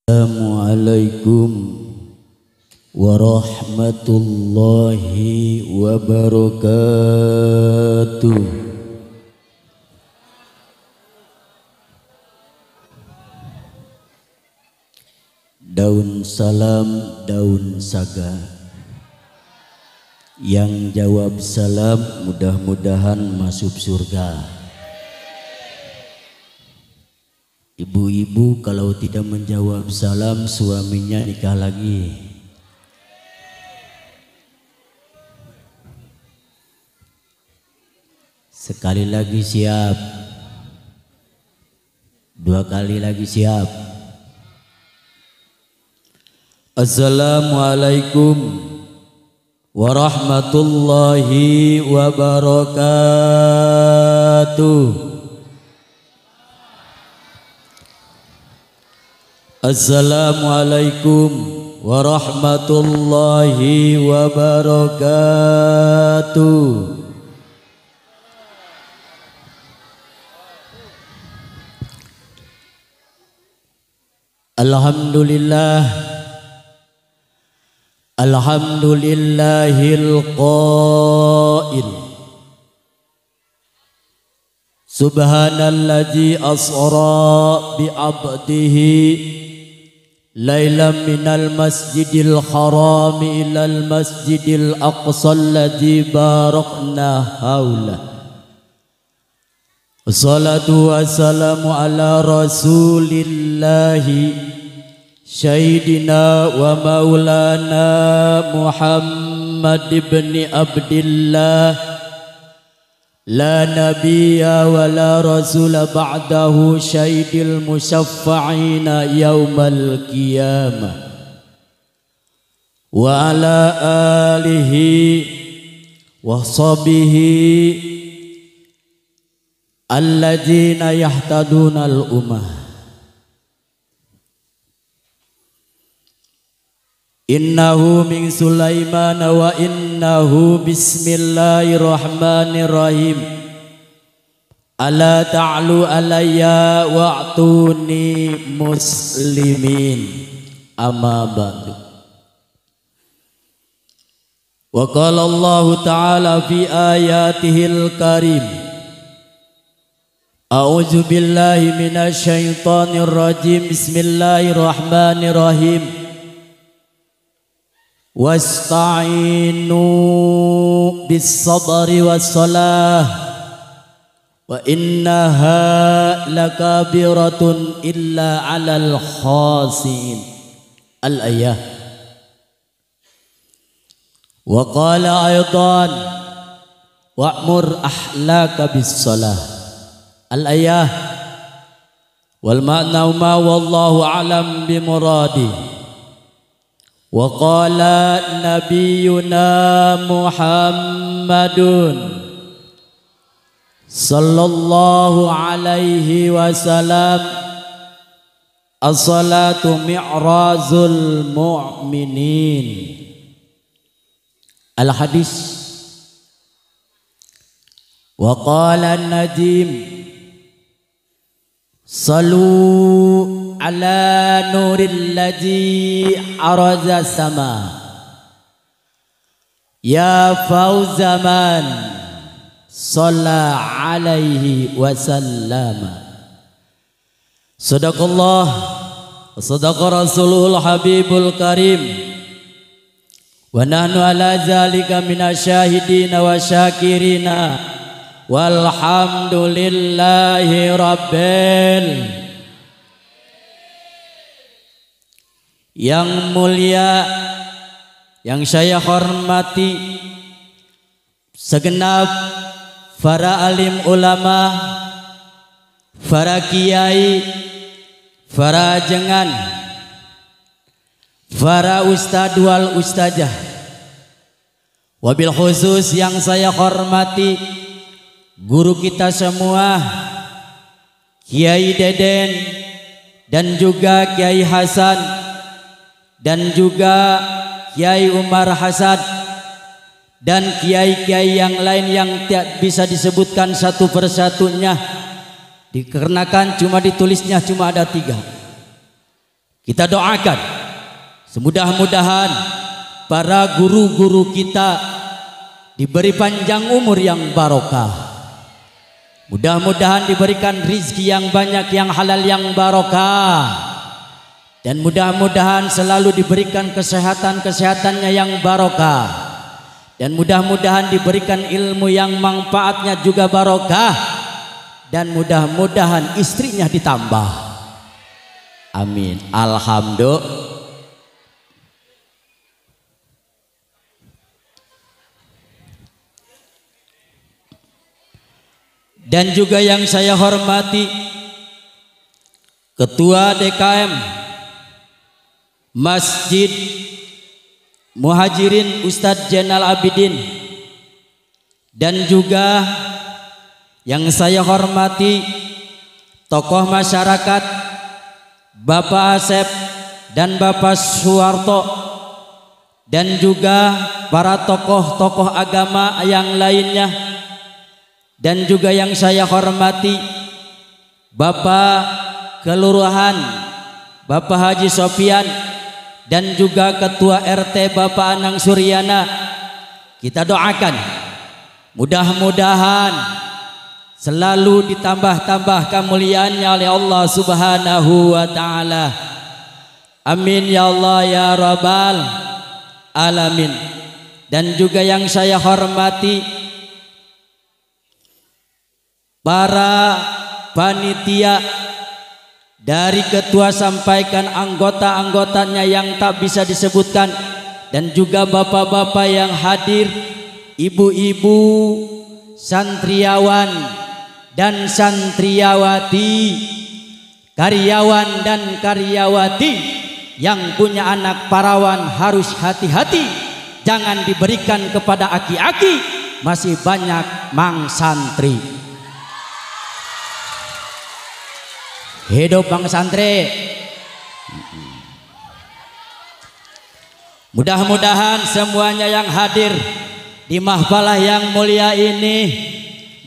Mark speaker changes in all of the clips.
Speaker 1: Assalamualaikum warahmatullahi wabarakatuh. Daun salam, daun saga. Yang jawab salam mudah-mudahan masuk surga. Ibu-ibu kalau tidak menjawab salam suaminya nikah lagi. Sekali lagi siap. Dua kali lagi siap. Assalamualaikum warahmatullahi wabarakatuh. Assalamualaikum warahmatullahi wabarakatuh. Alhamdulillah, alhamdulillahil qail, subhanalladzi asra bi 'abdihi lailan minal masjidil haram ilal masjidil aqsa alladzi barakna haulah. Wassalatu wassalamu ala rasulillahi Sayyidina wa maulana Muhammad ibn Abdillah, la nabiyya wa la rasula ba'dahu, sayyidil musaffa'ina yaumal qiyamah, wa ala alihi wa sahbihi alladzina yahtaduna al-ummah. Innahu min Sulaiman wa innahu bismillahirrahmanirrahim. Ala ta'lu alayya wa'tuni muslimin. Amma ba'du. Wa qala Allah ta'ala fi ayatihil karim. A'udzu billahi minasy syaithanir rajim. Bismillahirrahmanirrahim. Wasta'inu bis-sabri was-salah wa innaha lakabiratun illa 'alal khasiin. Al-ayah. Wa qala aidan wa'mur ahlaka bis-salah. Al-ayah. Wal ma'na ma wallahu a'lam bi muradi. Wa qala nabiyyuna Muhammadun sallallahu alaihi wasallam, as-salatu mi'razul mu'minin. Al-hadis. Wa qala an-najim salu ala nuril ladzi araza sama ya fauzaman shalla alaihi wasallama. Sadaqallah wa sadaqa rasulul habibul karim wa nahnu ala zalika minasyahidina wa syakirina walhamdulillahi rabbil. Yang mulia, yang saya hormati, segenap para alim ulama, para kiai, para jengan, para ustadz wal ustazah, wabil khusus yang saya hormati guru kita semua, Kiai Deden dan juga Kiai Hasan dan juga Kiai Umar Hasan dan kiai-kiai yang lain yang tidak bisa disebutkan satu persatunya dikarenakan cuma ditulisnya cuma ada 3. Kita doakan semudah-mudahan para guru-guru kita diberi panjang umur yang barokah. Mudah-mudahan diberikan rizki yang banyak, yang halal, yang barokah. Dan mudah-mudahan selalu diberikan kesehatan-kesehatannya yang barokah. Dan mudah-mudahan diberikan ilmu yang manfaatnya juga barokah. Dan mudah-mudahan istrinya ditambah. Amin. Alhamdulillah. Dan juga yang saya hormati Ketua DKM Masjid Muhajirin Ustadz Zainal Abidin, dan juga yang saya hormati tokoh masyarakat Bapak Asep dan Bapak Suwarto, dan juga para tokoh-tokoh agama yang lainnya, dan juga yang saya hormati Bapak Kelurahan Bapak Haji Sofian, dan juga Ketua RT Bapak Anang Suryana. Kita doakan mudah-mudahan selalu ditambah-tambah kemuliaannya oleh Allah Subhanahu wa ta'ala. Amin ya Allah ya Rabbal alamin. Dan juga yang saya hormati para panitia, dari ketua sampaikan anggota-anggotanya yang tak bisa disebutkan, dan juga bapak-bapak yang hadir, ibu-ibu, santriawan dan santriawati, karyawan dan karyawati yang punya anak parawan harus hati-hati, jangan diberikan kepada aki-aki, masih banyak mang santri. Hidup bang santri. Mudah-mudahan semuanya yang hadir di mahfalah yang mulia ini,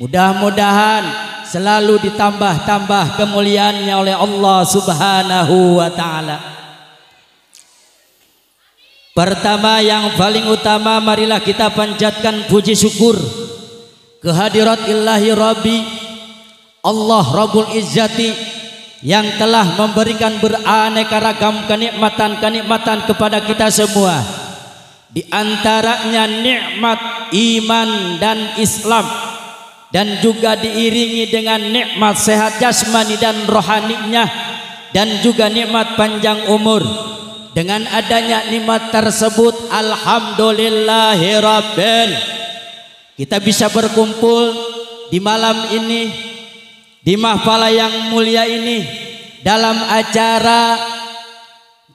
Speaker 1: mudah-mudahan selalu ditambah-tambah kemuliaannya oleh Allah Subhanahu wa ta'ala. Pertama, yang paling utama, marilah kita panjatkan puji syukur kehadirat Ilahi Rabbi Allah Rabbul Izzati yang telah memberikan beraneka ragam kenikmatan-kenikmatan kepada kita semua. Di antaranya nikmat iman dan Islam, dan juga diiringi dengan nikmat sehat jasmani dan rohaninya, dan juga nikmat panjang umur. Dengan adanya nikmat tersebut, alhamdulillahirabbil, kita bisa berkumpul di malam ini, di mahfalah yang mulia ini, dalam acara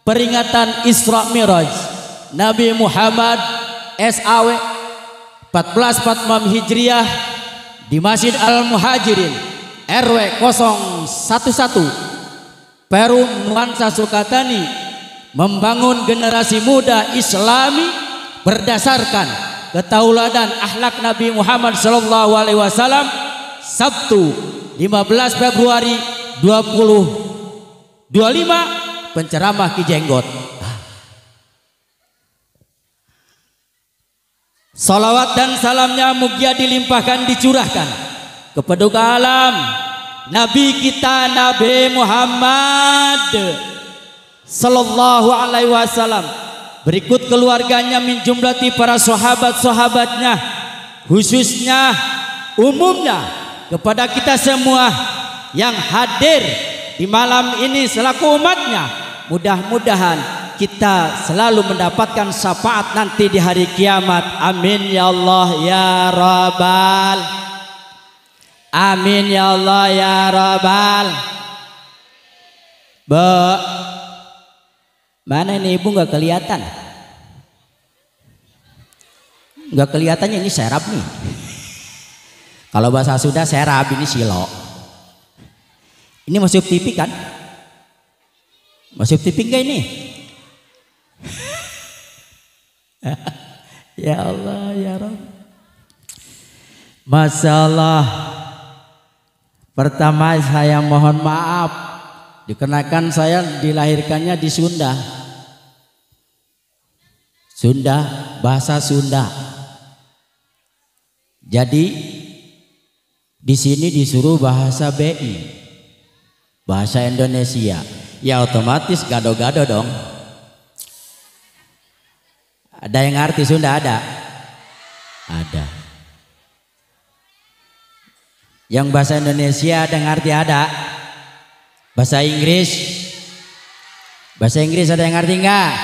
Speaker 1: peringatan Isra Miraj Nabi Muhammad SAW 1445 Hijriah di Masjid Al-Muhajirin RW 011 Perum Nuansa Sukatani, membangun generasi muda Islami berdasarkan ketauladan akhlak Nabi Muhammad SAW. Sabtu 15 Februari 2025, penceramah Ki Jenggot. Salawat dan salamnya mugia dilimpahkan, dicurahkan kepada alam Nabi kita Nabi Muhammad Sallallahu Alaihi Wasallam, berikut keluarganya, min jumlati para sahabat-sahabatnya, khususnya umumnya kepada kita semua yang hadir di malam ini selaku umatnya. Mudah-mudahan kita selalu mendapatkan syafaat nanti di hari kiamat. Amin ya Allah ya Rabbal. Amin ya Allah ya Rabbal. Mana ini ibu, nggak kelihatan? Nggak kelihatannya, ini serap nih. Kalau bahasa Sunda serap, ini silo. Ini masuk TV kan? Masuk TV enggak ini? Ya Allah ya Rabb. Masalah pertama, saya mohon maaf dikarenakan saya dilahirkannya di Sunda. Sunda, bahasa Sunda. Jadi di sini disuruh bahasa BI, bahasa Indonesia. Ya otomatis gado-gado dong. Ada yang ngerti Sunda ada? Ada. Yang bahasa Indonesia ada yang ngerti ada? Bahasa Inggris? Bahasa Inggris ada yang ngerti enggak?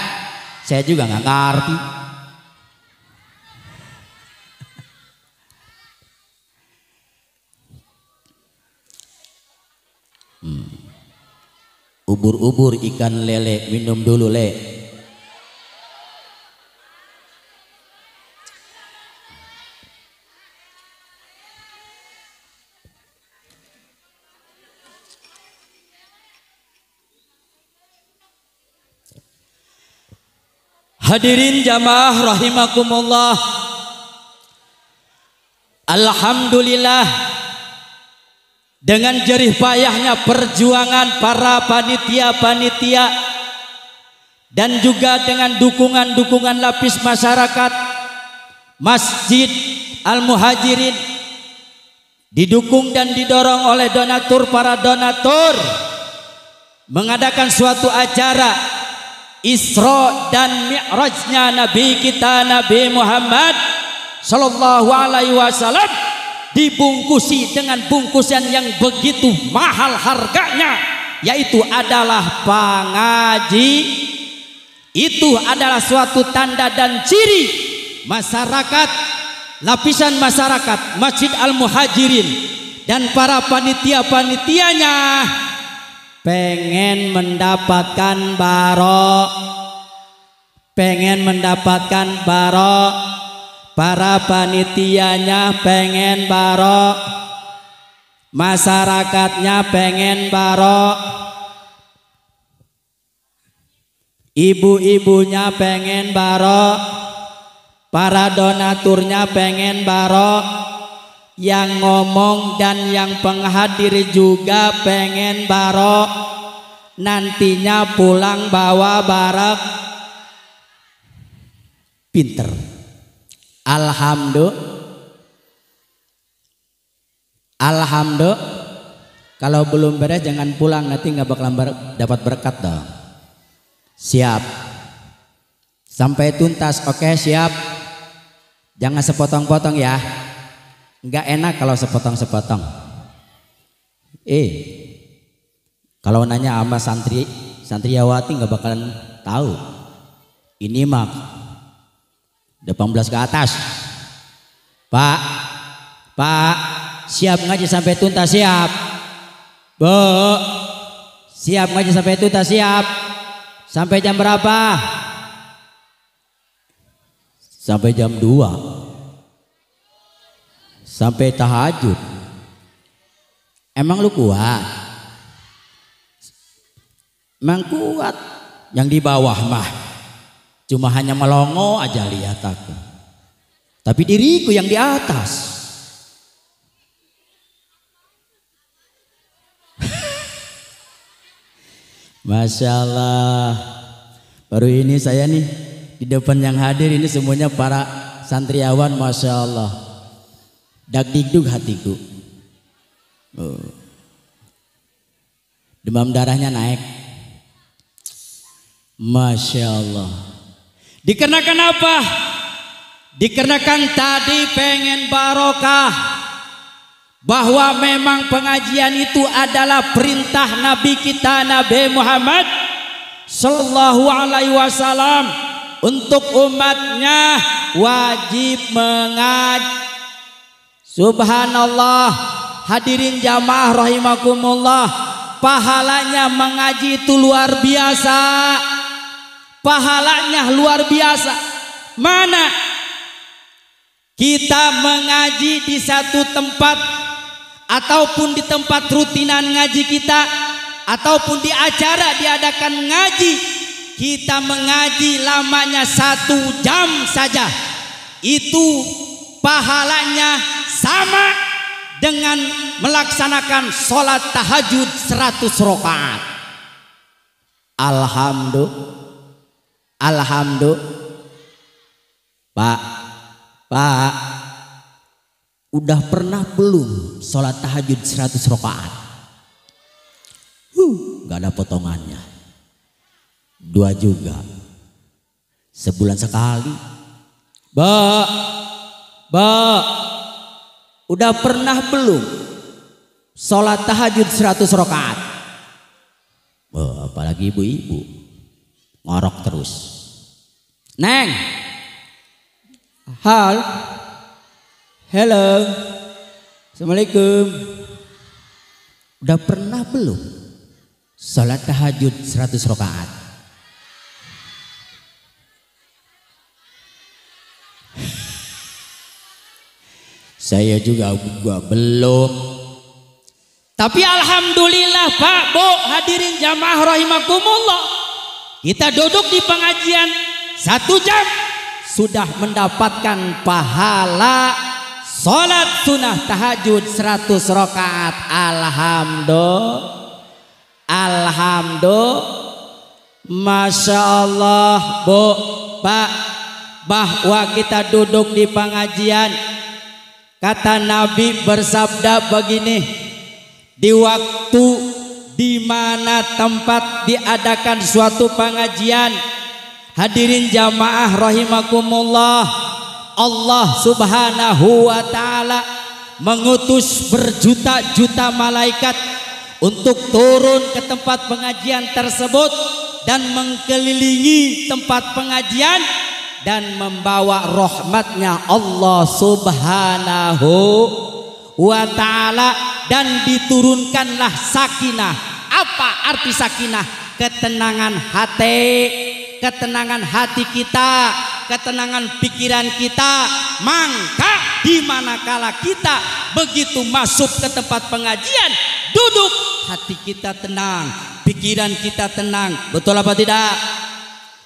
Speaker 1: Saya juga nggak ngerti. Ubur-ubur ikan lele, minum dulu le. Hadirin jamaah rahimakumullah. Alhamdulillah, dengan jerih payahnya perjuangan para panitia-panitia dan juga dengan dukungan-dukungan lapis masyarakat Masjid Al-Muhajirin, didukung dan didorong oleh donatur para donatur, mengadakan suatu acara Isra dan Mi'rajnya Nabi kita Nabi Muhammad Sallallahu Alaihi Wasallam, dibungkusi dengan bungkusan yang begitu mahal harganya, yaitu adalah pangaji. Itu adalah suatu tanda dan ciri masyarakat, lapisan masyarakat Masjid Al-Muhajirin dan para panitia-panitianya pengen mendapatkan barok, pengen mendapatkan barok, para panitianya pengen barok, masyarakatnya pengen barok, ibu-ibunya pengen barok, para donaturnya pengen barok, yang ngomong dan yang penghadir juga pengen barok, nantinya pulang bawa barok. Pinter. Alhamdulillah. Kalau belum beres jangan pulang, nanti nggak bakal dapat berkat dong. Siap. Sampai tuntas. Oke, siap. Jangan sepotong-potong ya. Nggak enak kalau sepotong-sepotong. Kalau nanya sama santriwati nggak bakalan tahu. Ini mah 18 ke atas. Pak, siap ngaji sampai tuntas siap. Bu, siap ngaji sampai tuntas siap. Sampai jam berapa? Sampai jam 2. Sampai tahajud. Emang lu kuat? Emang kuat. Yang di bawah mah cuma hanya melongo aja lihat aku. Tapi diriku yang di atas. Masya Allah. Baru ini saya nih di depan yang hadir ini semuanya para santriawan, Masya Allah. Dagdikduk hatiku. Demam darahnya naik. Masya Allah. Dikarenakan apa? Dikarenakan tadi pengen barokah, bahwa memang pengajian itu adalah perintah Nabi kita Nabi Muhammad Sallallahu Alaihi Wasallam, untuk umatnya wajib mengaji. Subhanallah, hadirin jamaah rahimakumullah, pahalanya mengaji itu luar biasa. Pahalanya luar biasa. Mana kita mengaji di satu tempat, ataupun di tempat rutinan ngaji kita, ataupun di acara diadakan ngaji, kita mengaji lamanya 1 jam saja, itu pahalanya sama dengan melaksanakan sholat tahajud 100 rakaat. Alhamdulillah. Pak, udah pernah belum sholat tahajud 100 rakaat? Gak ada potongannya. 2 juga. Sebulan sekali. Mbak, udah pernah belum sholat tahajud 100 rakaat? Apalagi ibu-ibu ngorok terus. Neng, hello, assalamualaikum. Udah pernah belum sholat tahajud 100 rakaat? Saya juga belum. Tapi alhamdulillah Pak, Bu, hadirin jamaah rahimakumullah, kita duduk di pengajian 1 jam sudah mendapatkan pahala sholat sunnah tahajud 100 rakaat. Alhamdulillah. Masya Allah, Bu, Pak, bahwa kita duduk di pengajian, kata Nabi bersabda begini, di waktu di mana tempat diadakan suatu pengajian, hadirin jamaah rahimakumullah, Allah Subhanahu wa taala mengutus berjuta-juta malaikat untuk turun ke tempat pengajian tersebut dan mengelilingi tempat pengajian dan membawa rahmatnya Allah Subhanahu wa ta'ala, dan diturunkanlah sakinah. Apa arti sakinah? Ketenangan hati kita, ketenangan pikiran kita. Maka di manakala kita begitu masuk ke tempat pengajian, duduk, hati kita tenang, pikiran kita tenang. Betul apa tidak?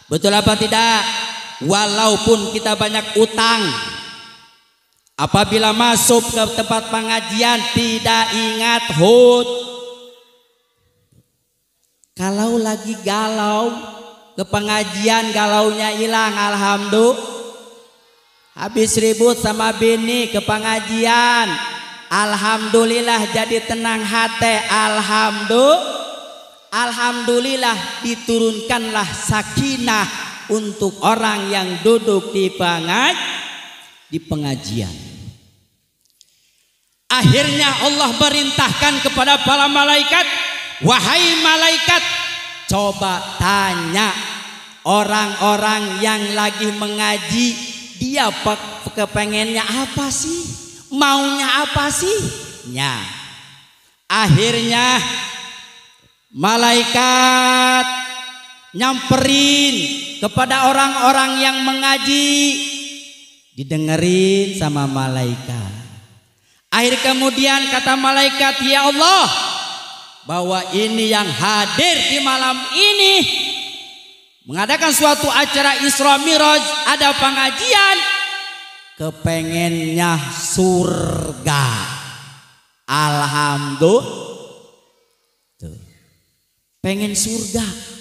Speaker 1: Betul apa tidak? Walaupun kita banyak utang, apabila masuk ke tempat pengajian tidak ingat hut. Kalau lagi galau ke pengajian, galaunya hilang. Alhamdulillah. Habis ribut sama bini ke pengajian, alhamdulillah jadi tenang hati. Alhamdulillah diturunkanlah sakinah untuk orang yang duduk di pengajian. Akhirnya Allah merintahkan kepada para malaikat, wahai malaikat, coba tanya orang-orang yang lagi mengaji, dia kepengennya apa sih, maunya apa sih? Akhirnya malaikat nyamperin kepada orang-orang yang mengaji, didengerin sama malaikat. Akhir kemudian kata malaikat, ya Allah, bahwa ini yang hadir di malam ini mengadakan suatu acara Isra Miraj, ada pengajian, kepengennya surga. Alhamdulillah. Tuh. Pengen surga.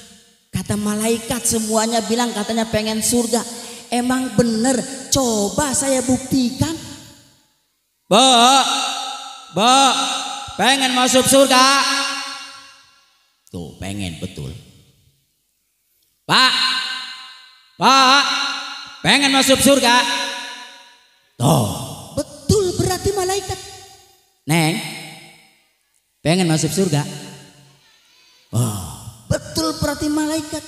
Speaker 1: Kata malaikat semuanya bilang katanya pengen surga. Emang bener? Coba saya buktikan. Mbak, pengen masuk surga? Tuh, pengen betul. Pak, pengen masuk surga? Tuh, betul berarti malaikat. Neng, pengen masuk surga? Oh, betul berarti malaikat.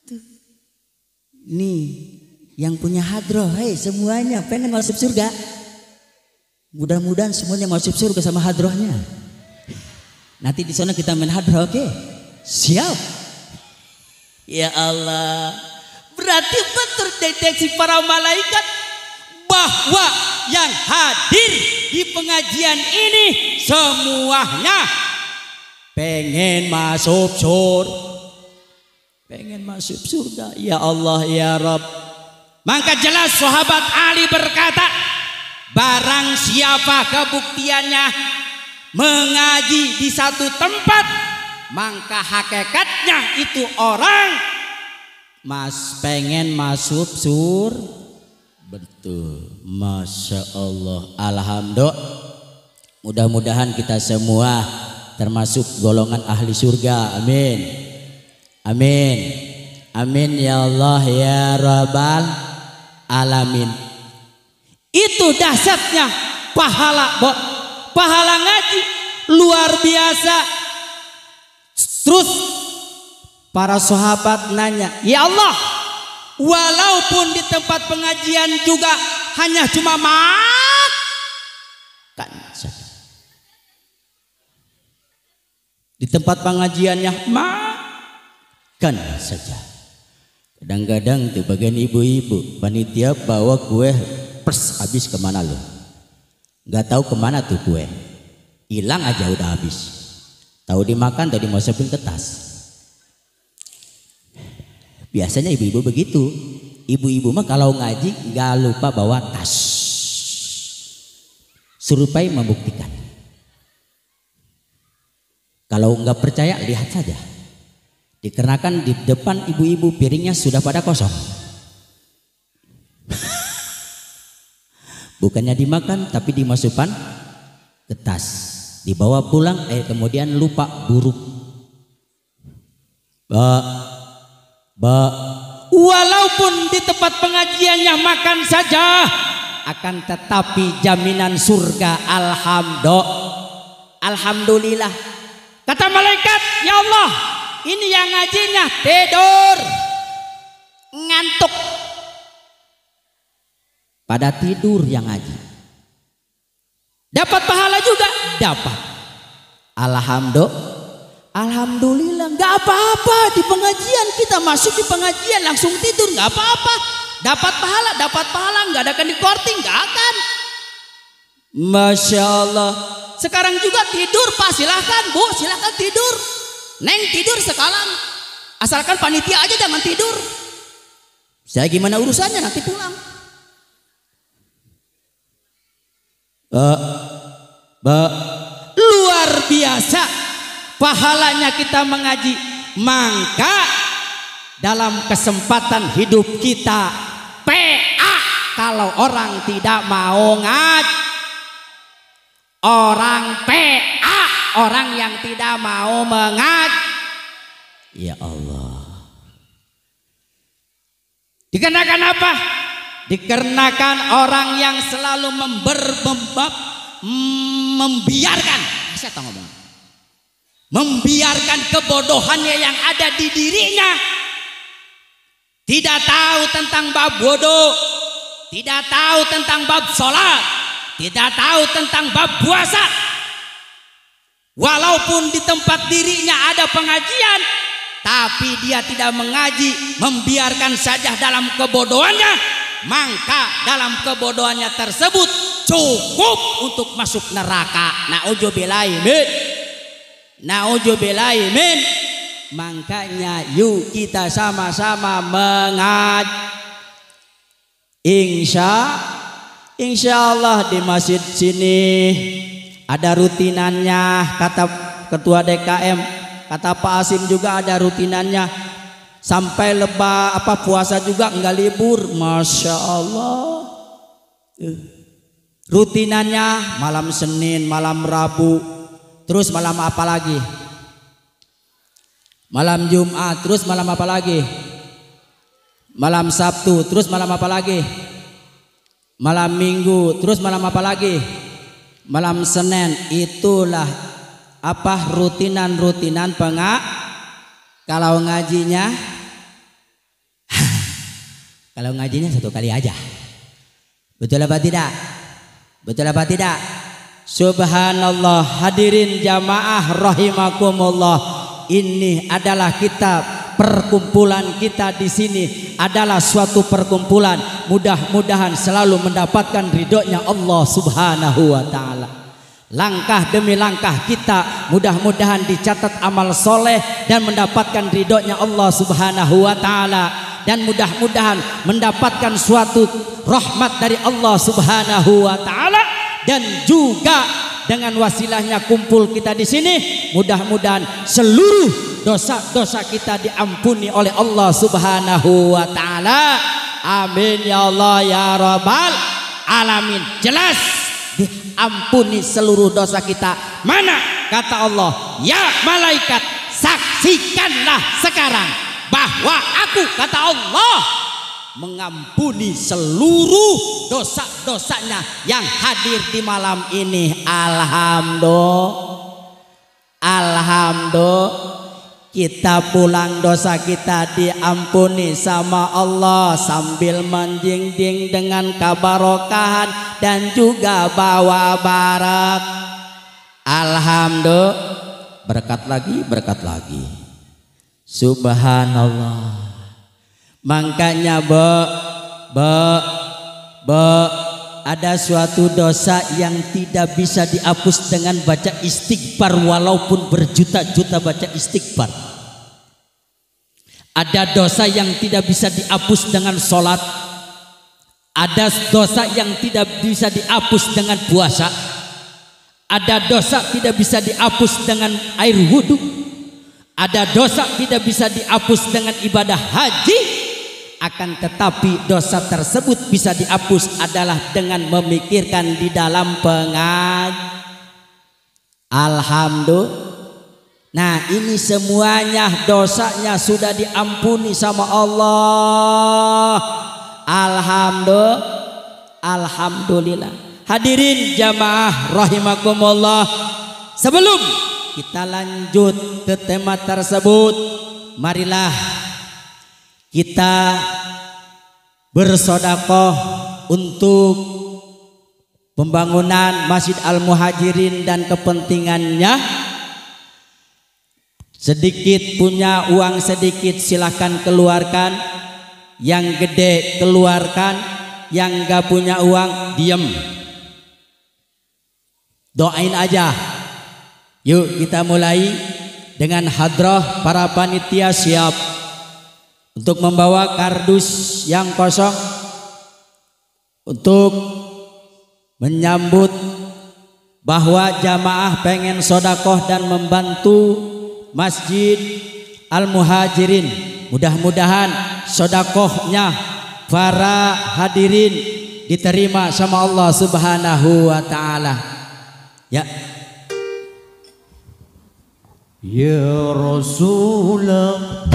Speaker 1: Tuh. Nih, yang punya hadroh, hei semuanya pengen masuk surga. Mudah-mudahan semuanya masuk surga sama hadrohnya. Nanti di sana kita main hadroh, oke? Siap. Ya Allah, berarti betul deteksi para malaikat bahwa yang hadir di pengajian ini semuanya pengen masuk surga. Pengen masuk surga. Ya Allah, ya Rabb. Maka jelas sahabat Ali berkata, barang siapa kebuktiannya mengaji di satu tempat maka hakikatnya itu orang pengen masuk betul. Masya Allah, alhamdulillah. Mudah-mudahan kita semua termasuk golongan ahli surga. Amin. Amin. Amin ya Allah ya Rabbal alamin. Itu dahsyatnya pahala, pahala ngaji luar biasa. Terus para sahabat nanya, ya Allah, walaupun di tempat pengajian juga hanya cuma makan saja. Di tempat pengajiannya makan saja. Kadang-kadang tuh bagian ibu-ibu panitia bawa kue pers habis kemana lo? Nggak tahu kemana tuh kue, hilang aja udah habis. Tahu dimakan, tahu dimasukin ke tas. Biasanya ibu-ibu begitu. Ibu-ibu mah kalau ngaji nggak lupa bawa tas. Serupai membuktikan. Kalau nggak percaya lihat saja. Dikarenakan di depan ibu-ibu piringnya sudah pada kosong. Bukannya dimakan tapi dimasukkan ke tas. Dibawa pulang kemudian lupa buruk. Walaupun di tempat pengajiannya makan saja, akan tetapi jaminan surga alhamdulillah. Kata malaikat, ya Allah, ini yang ngajinya tidur, ngantuk. Pada tidur yang ngaji. Dapat pahala juga? Dapat. Alhamdulillah, nggak apa-apa di pengajian, kita masuk di pengajian langsung tidur, nggak apa-apa. Dapat pahala, nggak ada di korting, nggak akan. Masya Allah. Sekarang juga tidur Pak, silahkan Bu, silahkan tidur. Neng tidur sekarang, asalkan panitia aja jangan tidur. Saya gimana urusannya nanti pulang. Luar biasa pahalanya kita mengaji. Maka dalam kesempatan hidup kita PA kalau orang tidak mau ngaji, orang PA orang yang tidak mau mengaji. Ya Allah, dikarenakan apa? Dikarenakan orang yang selalu membiarkan kebodohannya yang ada di dirinya. Tidak tahu tentang bab bodoh, tidak tahu tentang bab sholat, tidak tahu tentang bab puasa. Walaupun di tempat dirinya ada pengajian, tapi dia tidak mengaji, membiarkan saja dalam kebodohannya. Maka dalam kebodohannya tersebut cukup untuk masuk neraka. Na'udzubillahi min. Makanya yuk kita sama-sama mengaji. Insya Allah di masjid sini ada rutinannya. Kata ketua DKM, kata Pak Asim juga ada rutinannya. Sampai puasa juga enggak libur. Masya Allah. Rutinannya malam Senin, malam Rabu, terus malam apa lagi? Malam Jumat, terus malam apa lagi? Malam Sabtu, terus malam apa lagi? Malam Minggu, terus malam apa lagi? Malam Senin. Itulah rutinan kalau ngajinya satu kali aja. Betul apa tidak? Betul apa tidak? Subhanallah. Hadirin jamaah rahimakumullah. Ini adalah perkumpulan kita di sini adalah suatu perkumpulan. Mudah-mudahan selalu mendapatkan ridhonya Allah Subhanahu wa taala. Langkah demi langkah kita mudah-mudahan dicatat amal soleh dan mendapatkan ridhonya Allah Subhanahu wa taala, dan mudah-mudahan mendapatkan suatu rahmat dari Allah Subhanahu wa taala, dan juga dengan wasilahnya kumpul kita di sini, mudah-mudahan seluruh dosa-dosa kita diampuni oleh Allah Subhanahu wa taala. Amin ya Allah ya rabbal alamin. Jelas diampuni seluruh dosa kita. Mana kata Allah, ya malaikat saksikanlah sekarang bahwa aku, kata Allah, mengampuni seluruh dosa-dosanya yang hadir di malam ini. Alhamdulillah, kita pulang dosa kita diampuni sama Allah sambil menjingjing dengan kebarokahan dan juga bawa barak. Alhamdulillah, berkat lagi. Subhanallah. Makanya ada suatu dosa yang tidak bisa dihapus dengan baca istighfar walaupun berjuta-juta baca istighfar. Ada dosa yang tidak bisa dihapus dengan sholat. Ada dosa yang tidak bisa dihapus dengan puasa. Ada dosa tidak bisa dihapus dengan air wudhu. Ada dosa tidak bisa dihapus dengan ibadah haji. Akan tetapi dosa tersebut bisa dihapus adalah dengan memikirkan di dalam pengajian. Alhamdulillah. Nah, ini semuanya dosanya sudah diampuni sama Allah. Alhamdulillah. Hadirin jamaah rahimakumullah. Sebelum kita lanjut ke tema tersebut, marilah kita bersedekah untuk pembangunan Masjid Al-Muhajirin dan kepentingannya. Sedikit punya uang sedikit silahkan keluarkan, yang gede keluarkan, yang gak punya uang diem, doain aja. Yuk kita mulai dengan hadrah para panitia siap untuk membawa kardus yang kosong untuk menyambut bahwa jamaah pengen sodakoh dan membantu Masjid Al-Muhajirin. Mudah-mudahan sodakohnya para hadirin diterima sama Allah Subhanahu wa ta'ala. Ya. Ya Rasulullah,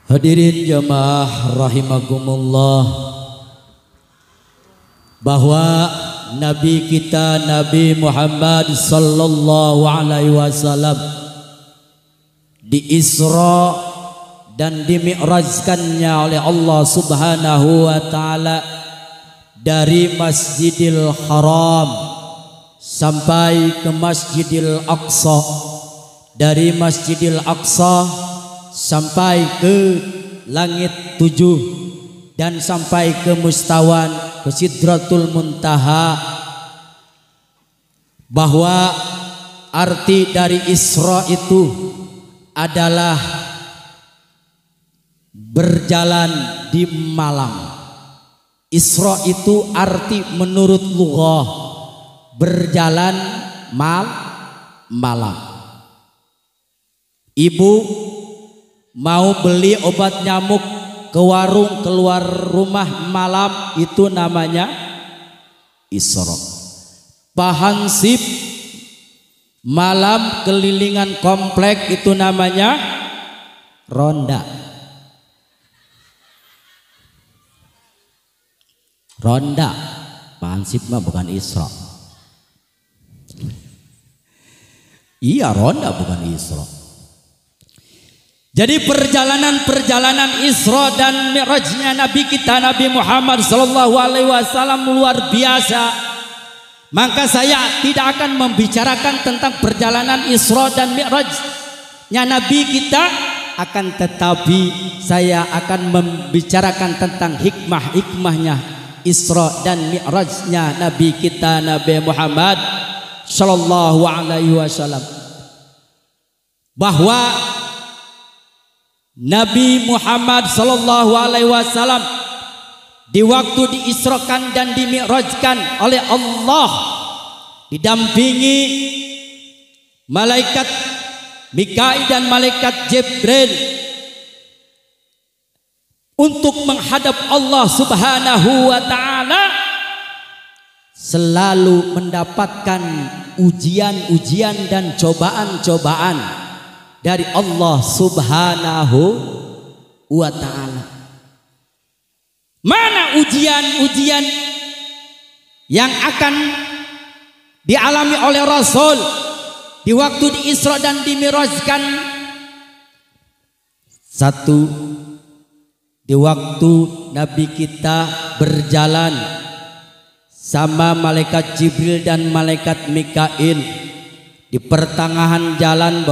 Speaker 1: Hadirin jamaah rahimakumullah, bahwa Nabi kita Nabi Muhammad sallallahu alaihi wasallam di Isra dan dimi'rajkannya oleh Allah Subhanahu wa taala dari Masjidil Haram sampai ke Masjidil Aqsa, dari Masjidil Aqsa sampai ke langit 7 dan sampai ke mustawan, ke Sidratul Muntaha. Bahwa arti dari Isra itu adalah berjalan di malam. Isra itu arti menurut lughah berjalan malam. Ibu mau beli obat nyamuk ke warung keluar rumah malam, itu namanya Isra. Pahansip malam kelilingan komplek, itu namanya ronda. Ronda, pahansip mah bukan Isra. Iya, ronda bukan Isra. Jadi perjalanan Isra dan Mi'rajnya Nabi kita Nabi Muhammad sallallahu alaihi wasallam luar biasa. Maka saya tidak akan membicarakan tentang perjalanan Isra dan Mi'rajnya Nabi kita, akan tetapi saya akan membicarakan tentang hikmahnya Isra dan Mi'rajnya Nabi kita Nabi Muhammad sallallahu alaihi wasallam. Bahwa Nabi Muhammad sallallahu alaihi wasallam di waktu diisrakan dan dimi'rajkan oleh Allah didampingi malaikat Mikail dan malaikat Jibril untuk menghadap Allah Subhanahu wa taala, selalu mendapatkan ujian-ujian dan cobaan-cobaan dari Allah Subhanahu wa ta'ala. Mana ujian-ujian yang akan dialami oleh Rasul di waktu di Isra dan dimi'rajkan? Satu, di waktu Nabi kita berjalan sama malaikat Jibril dan malaikat Mikail di pertengahan jalan,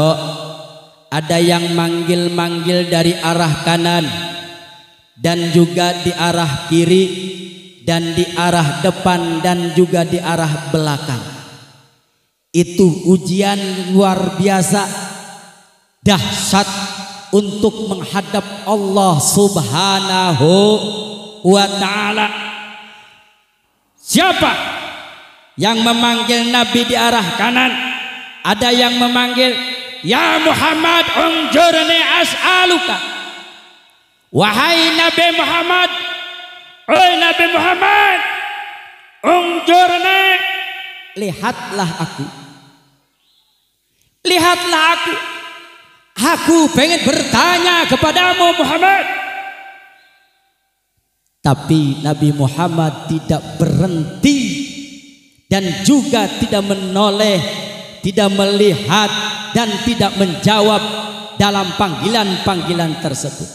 Speaker 1: ada yang manggil-manggil dari arah kanan dan juga di arah kiri dan di arah depan dan juga di arah belakang. Itu ujian luar biasa dahsyat untuk menghadap Allah Subhanahu wa ta'ala. Siapa yang memanggil Nabi di arah kanan? Ada yang memanggil, ya Muhammad unjurni as'aluka. Wahai Nabi Muhammad, oh Nabi Muhammad, unjurni, lihatlah aku. Lihatlah aku. Aku pengen bertanya kepadamu Muhammad. Tapi Nabi Muhammad tidak berhenti dan juga tidak menoleh, tidak melihat dan tidak menjawab dalam panggilan-panggilan tersebut.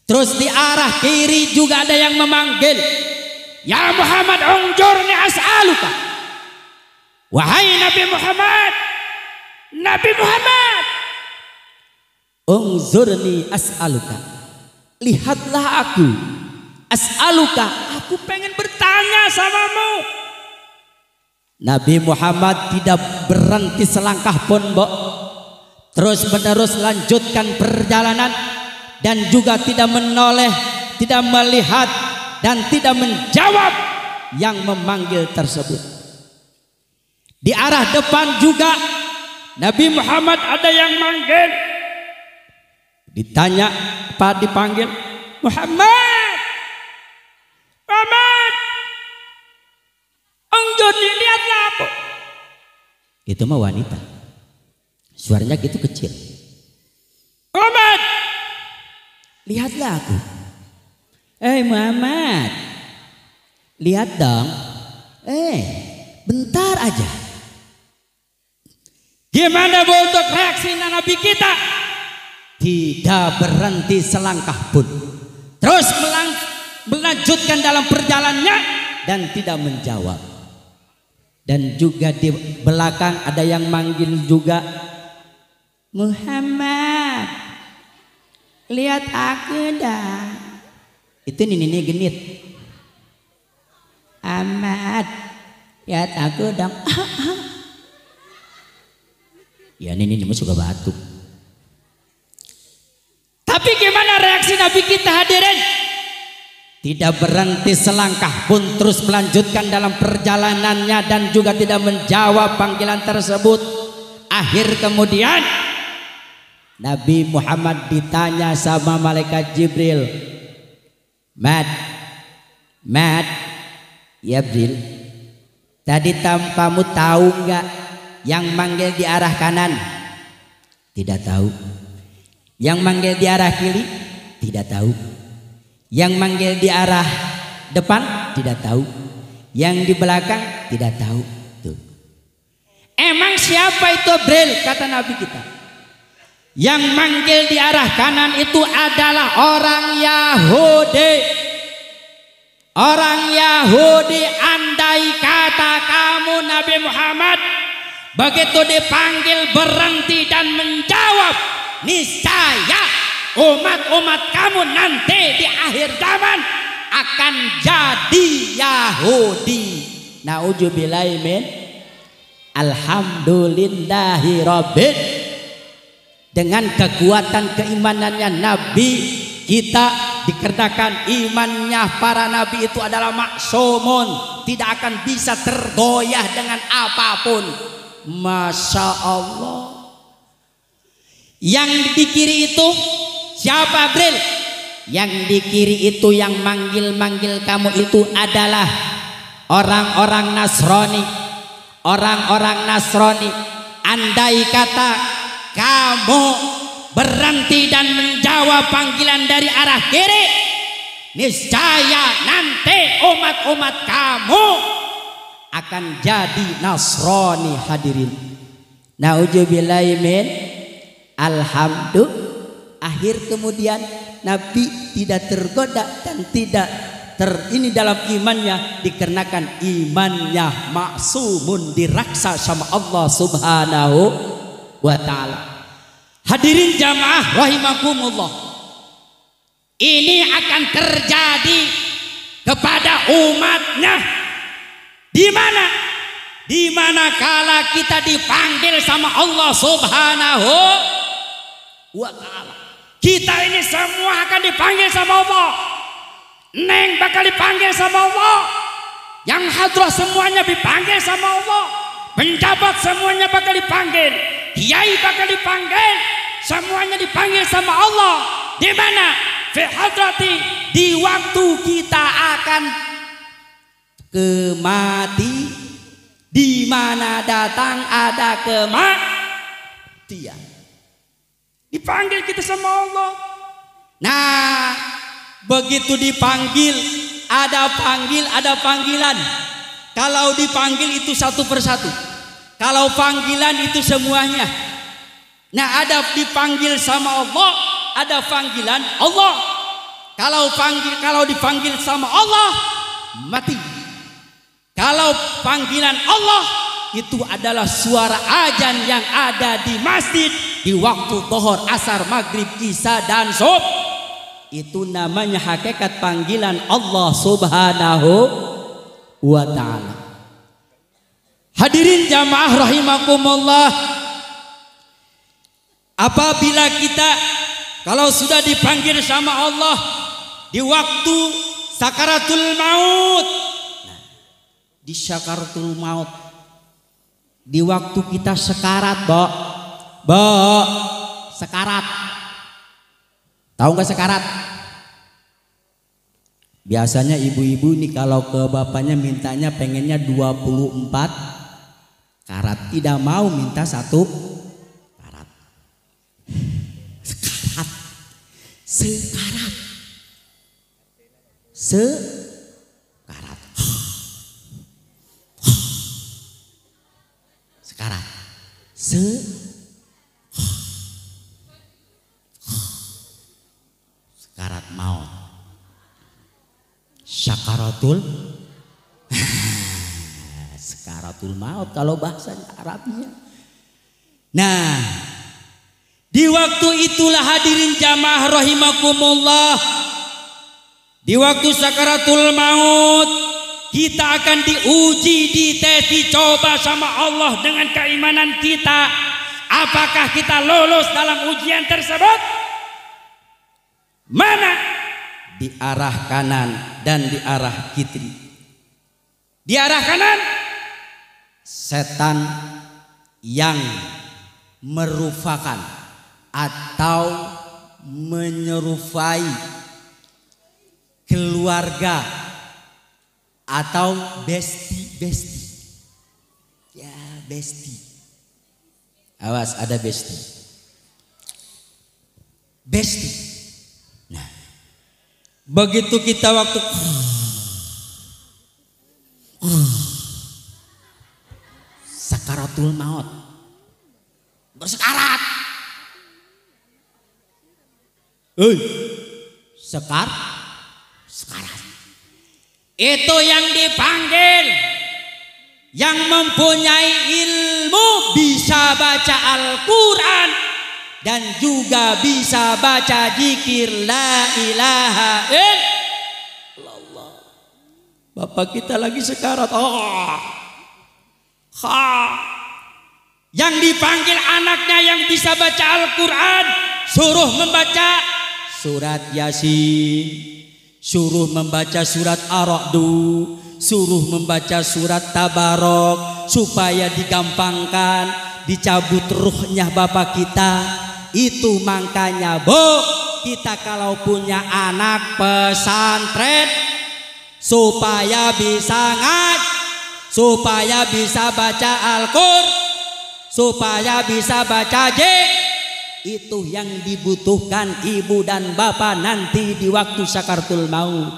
Speaker 1: Terus di arah kiri juga ada yang memanggil, ya Muhammad unjurni as'aluka. Wahai Nabi Muhammad, Nabi Muhammad, unzurni as'aluka, lihatlah aku. As'aluka, aku pengen bertanya samamu. Nabi Muhammad tidak berhenti selangkah pun, terus menerus lanjutkan perjalanan dan juga tidak menoleh, tidak melihat dan tidak menjawab yang memanggil tersebut. Di arah depan juga Nabi Muhammad ada yang manggil, ditanya apa, dipanggil Muhammad, Muhammad, enggak lihatlah aku. Itu mah wanita, suaranya gitu kecil. Muhammad, Lihatlah aku. Muhammad, lihat dong. Bentar aja. Gimana bentuk reaksi Nabi kita? Tidak berhenti selangkah pun. Terus melanjutkan dalam perjalanannya dan tidak menjawab. Dan juga di belakang ada yang manggil juga, Muhammad, lihat aku dah. Itu nini genit. Ahmad, lihat aku dong. Ya nini suka batuk. Tapi gimana reaksi Nabi kita hadirin? Tidak berhenti selangkah pun, terus melanjutkan dalam perjalanannya dan juga tidak menjawab panggilan tersebut. Akhir kemudian Nabi Muhammad ditanya sama malaikat Jibril, Mat, ya Jibril, tadi kamu tahu nggak yang manggil di arah kanan? Tidak tahu. Yang manggil di arah kiri? Tidak tahu. Yang manggil di arah depan? Tidak tahu. Yang di belakang? Tidak tahu. Tuh. Emang siapa itu Jibril? Kata Nabi kita. Yang manggil di arah kanan itu adalah orang Yahudi. Orang Yahudi, andai kata kamu Nabi Muhammad begitu dipanggil berhenti dan menjawab, niscaya umat-umat kamu nanti di akhir zaman akan jadi Yahudi. Nauzubillahi min. Alhamdulillahi rabbil. Dengan kekuatan keimanannya Nabi kita, dikarenakan imannya para nabi itu adalah maksumun, tidak akan bisa tergoyah dengan apapun. Masya Allah. Yang di kiri itu siapa Jibril? Yang di kiri itu yang manggil-manggil kamu itu adalah orang-orang Nasrani. Orang-orang Nasrani, andai kata kamu berhenti dan menjawab panggilan dari arah kiri, niscaya nanti umat-umat kamu akan jadi Nasrani hadirin. Nauzubillahi min. Alhamdulillah. Akhir kemudian Nabi tidak tergoda dan tidak ini dalam imannya, dikarenakan imannya maksumun, diraksa sama Allah Subhanahu wa ta'ala. Hadirin jamaah rahimakumullah, ini akan terjadi kepada umatnya di mana? Di mana kala kita dipanggil sama Allah Subhanahu wa ta'ala. Kita ini semua akan dipanggil sama Allah. Neng bakal dipanggil sama Allah. Yang hadrah semuanya dipanggil sama Allah. Penjabat semuanya bakal dipanggil. Kiai bakal dipanggil. Semuanya dipanggil sama Allah. Di mana? Fi hadrati, di waktu kita akan kemati. Di mana datang ada kematian. Dipanggil kita sama Allah. Nah, begitu dipanggil, ada panggilan. Kalau dipanggil itu satu persatu. Kalau panggilan itu semuanya. Nah, ada dipanggil sama Allah, ada panggilan Allah. Kalau dipanggil sama Allah, mati. Kalau panggilan Allah itu adalah suara azan yang ada di masjid di waktu zuhur, asar, maghrib, isya dan subuh. Itu namanya hakikat panggilan Allah Subhanahu wa ta'ala. Hadirin jamaah rahimakumullah, apabila kita kalau sudah dipanggil sama Allah di waktu sakaratul maut, di sakaratul maut, di waktu kita sekarat, sekarat. Tahu nggak sekarat? Biasanya ibu-ibu nih kalau ke bapaknya mintanya pengennya 24 karat, tidak mau minta 1 karat. sekarat. Sekarat. Sekarat. Sekarat maut. Syakaratul sekaratul maut kalau bahasa Arabnya. Nah, di waktu itulah hadirin jamaah rahimakumullah, di waktu sakaratul maut kita akan diuji, dites, dicoba sama Allah dengan keimanan kita. Apakah kita lolos dalam ujian tersebut? Mana? Di arah kanan dan di arah kiri. Di arah kanan setan yang merupakan atau menyerupai keluarga atau besti. Ya, besti. Awas, ada besti. Nah, begitu kita waktu sakaratul maut bersekarat, sekarat itu yang dipanggil, yang mempunyai ilmu, bisa baca Al-Quran dan juga bisa baca zikir la ilaha illallah. Bapak kita lagi sekarat. Yang dipanggil anaknya yang bisa baca Al-Quran, suruh membaca surat Yasin, suruh membaca surat Ar-Ra'du, suruh membaca surat Tabarok, supaya digampangkan dicabut ruhnya bapak kita. Itu makanya kita kalau punya anak pesantren supaya bisa supaya bisa baca Al-Qur'an, supaya bisa baca itu yang dibutuhkan ibu dan bapak nanti di waktu sakaratul maut.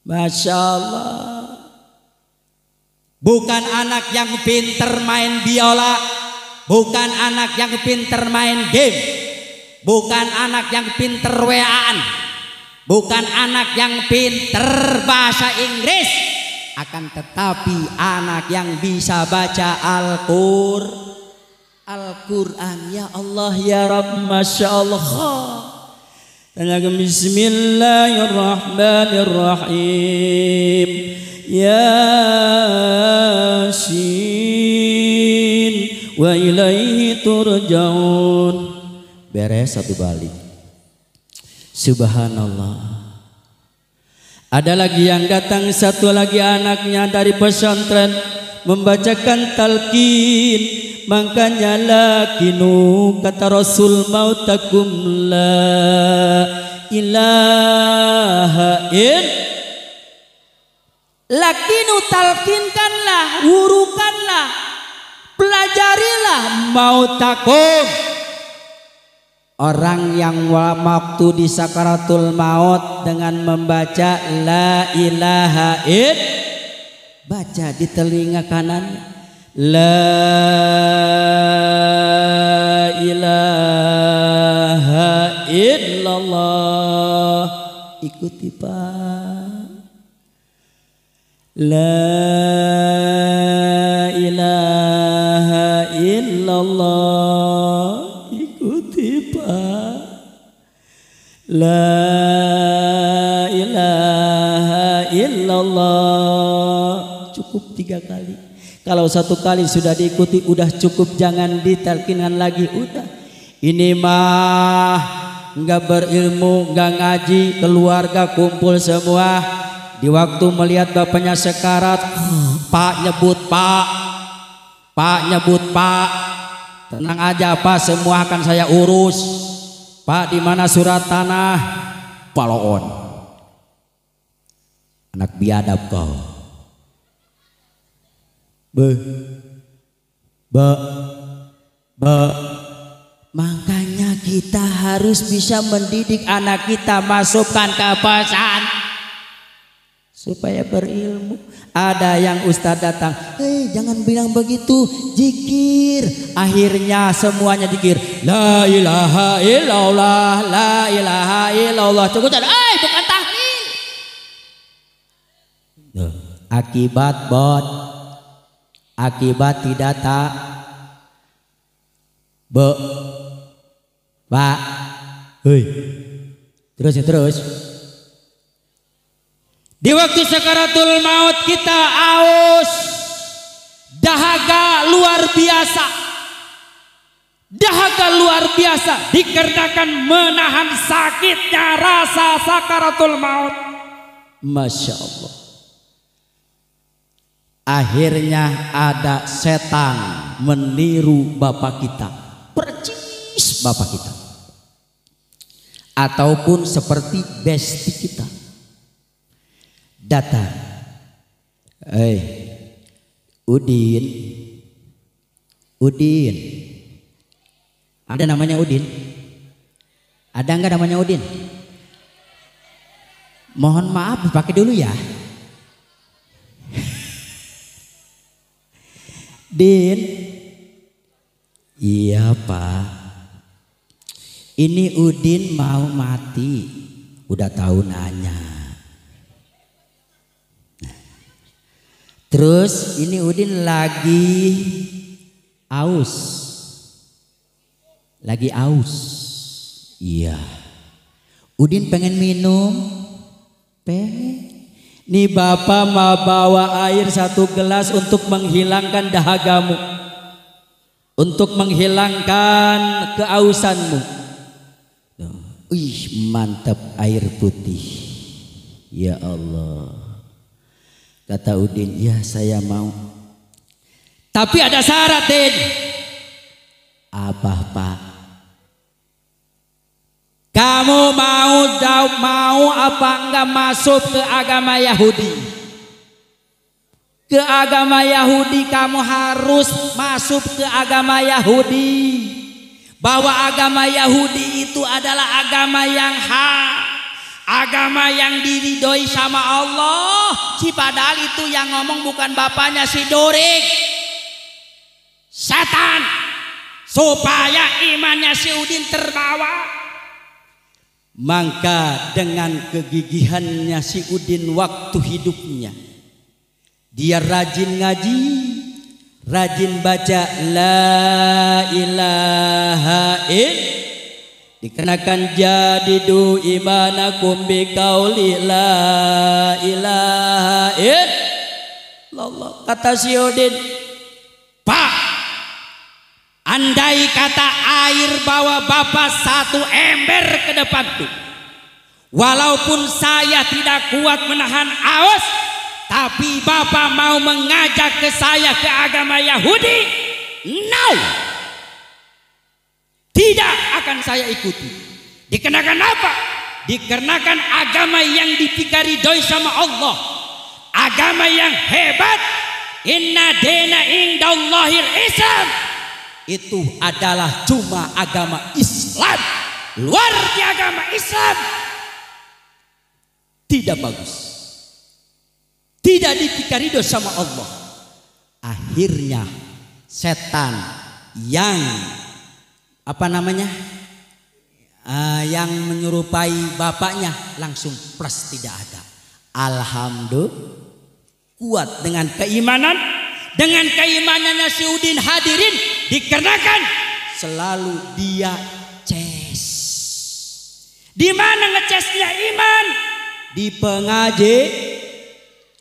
Speaker 1: Masya Allah. Bukan anak yang pinter main biola, bukan anak yang pinter main game, bukan anak yang pinter WA-an, bukan anak yang pinter bahasa Inggris, akan tetapi anak yang bisa baca Al-Quran. Ya Allah ya Rabb, Masya Allah. Bismillahirrahmanirrahim. Yasin wa ilaihi turja'un. Beres satu balik. Subhanallah. Ada lagi yang datang, satu lagi anaknya dari pesantren membacakan talqin. Makanya lakinu kata Rasul mautakum la ilaha illallah. Lakinu talqinkanlah, wurukanlah, pelajarilah mautakum. Orang yang waktu di sakaratul maut dengan membaca la ilaha illallah, baca di telinga kanan la ilaha illallah, ikuti Pak. La ilaha illallah, ikuti Pak. La ilaha illallah, cukup 3 kali. Kalau 1 kali sudah diikuti udah cukup, jangan ditalkinkan lagi. Udah, ini mah nggak berilmu, nggak ngaji, keluarga kumpul semua. Di waktu melihat bapaknya sekarat, Pak nyebut Pak, Pak nyebut Pak. Tenang aja Pak, semua akan saya urus. Pak, di mana surat tanah? Paloon. Anak biadab kau. Makanya kita harus bisa mendidik anak kita, masukkan ke pesantren supaya berilmu. Ada yang ustadz datang, hei jangan bilang begitu, zikir. Akhirnya semuanya zikir, la ilaha illallah, la ilaha illallah. Cukup, bukan tahlil. Akibat bot, akibat tidak tak Pak, hei, terus. Di waktu sakaratul maut kita aus, dahaga luar biasa, dikarenakan menahan sakitnya rasa sakaratul maut. Masya Allah. Akhirnya ada setan meniru bapak kita, percis bapak kita, ataupun seperti besti kita. Datang, Udin, ada namanya Udin? Ada enggak namanya Udin? Mohon maaf dipakai dulu ya. Din, iya Pak, ini Udin mau mati, udah tahu nanya. Terus ini Udin lagi aus. Iya. Udin pengen minum. Nih bapak mau bawa air 1 gelas untuk menghilangkan dahagamu, untuk menghilangkan keausanmu. Wih, mantap air putih. Ya Allah. Kata Udin, ya saya mau. Tapi ada syarat, Din. Apa Pak? Kamu mau apa enggak masuk ke agama Yahudi? Ke agama Yahudi, kamu harus masuk ke agama Yahudi. Bahwa agama Yahudi itu adalah agama yang hak, agama yang diridhoi sama Allah. Padahal itu yang ngomong bukan bapaknya si Dorik, setan, supaya imannya si Udin terbawa. Maka dengan kegigihannya si Udin waktu hidupnya, dia rajin ngaji, rajin baca la ilaha illallah. Dikarenakan jadidu imanakum biqauli la ilaha illallah. Kata si Udin, Pak, andai kata air bawa bapak 1 ember ke depanku, walaupun saya tidak kuat menahan aus, tapi bapak mau mengajak ke saya ke agama Yahudi, no, tidak akan saya ikuti. Dikarenakan apa? Dikarenakan agama yang diridhoi sama Allah, agama yang hebat. Inna dina indallahil Islam. Itu adalah cuma agama Islam. Luar di agama Islam tidak bagus, tidak diridhoi sama Allah. Akhirnya setan yang yang menyerupai bapaknya langsung plus, tidak ada. Alhamdulillah, kuat dengan keimanannya si Udin, hadirin, dikarenakan selalu dia ces. Di mana ngecesnya iman?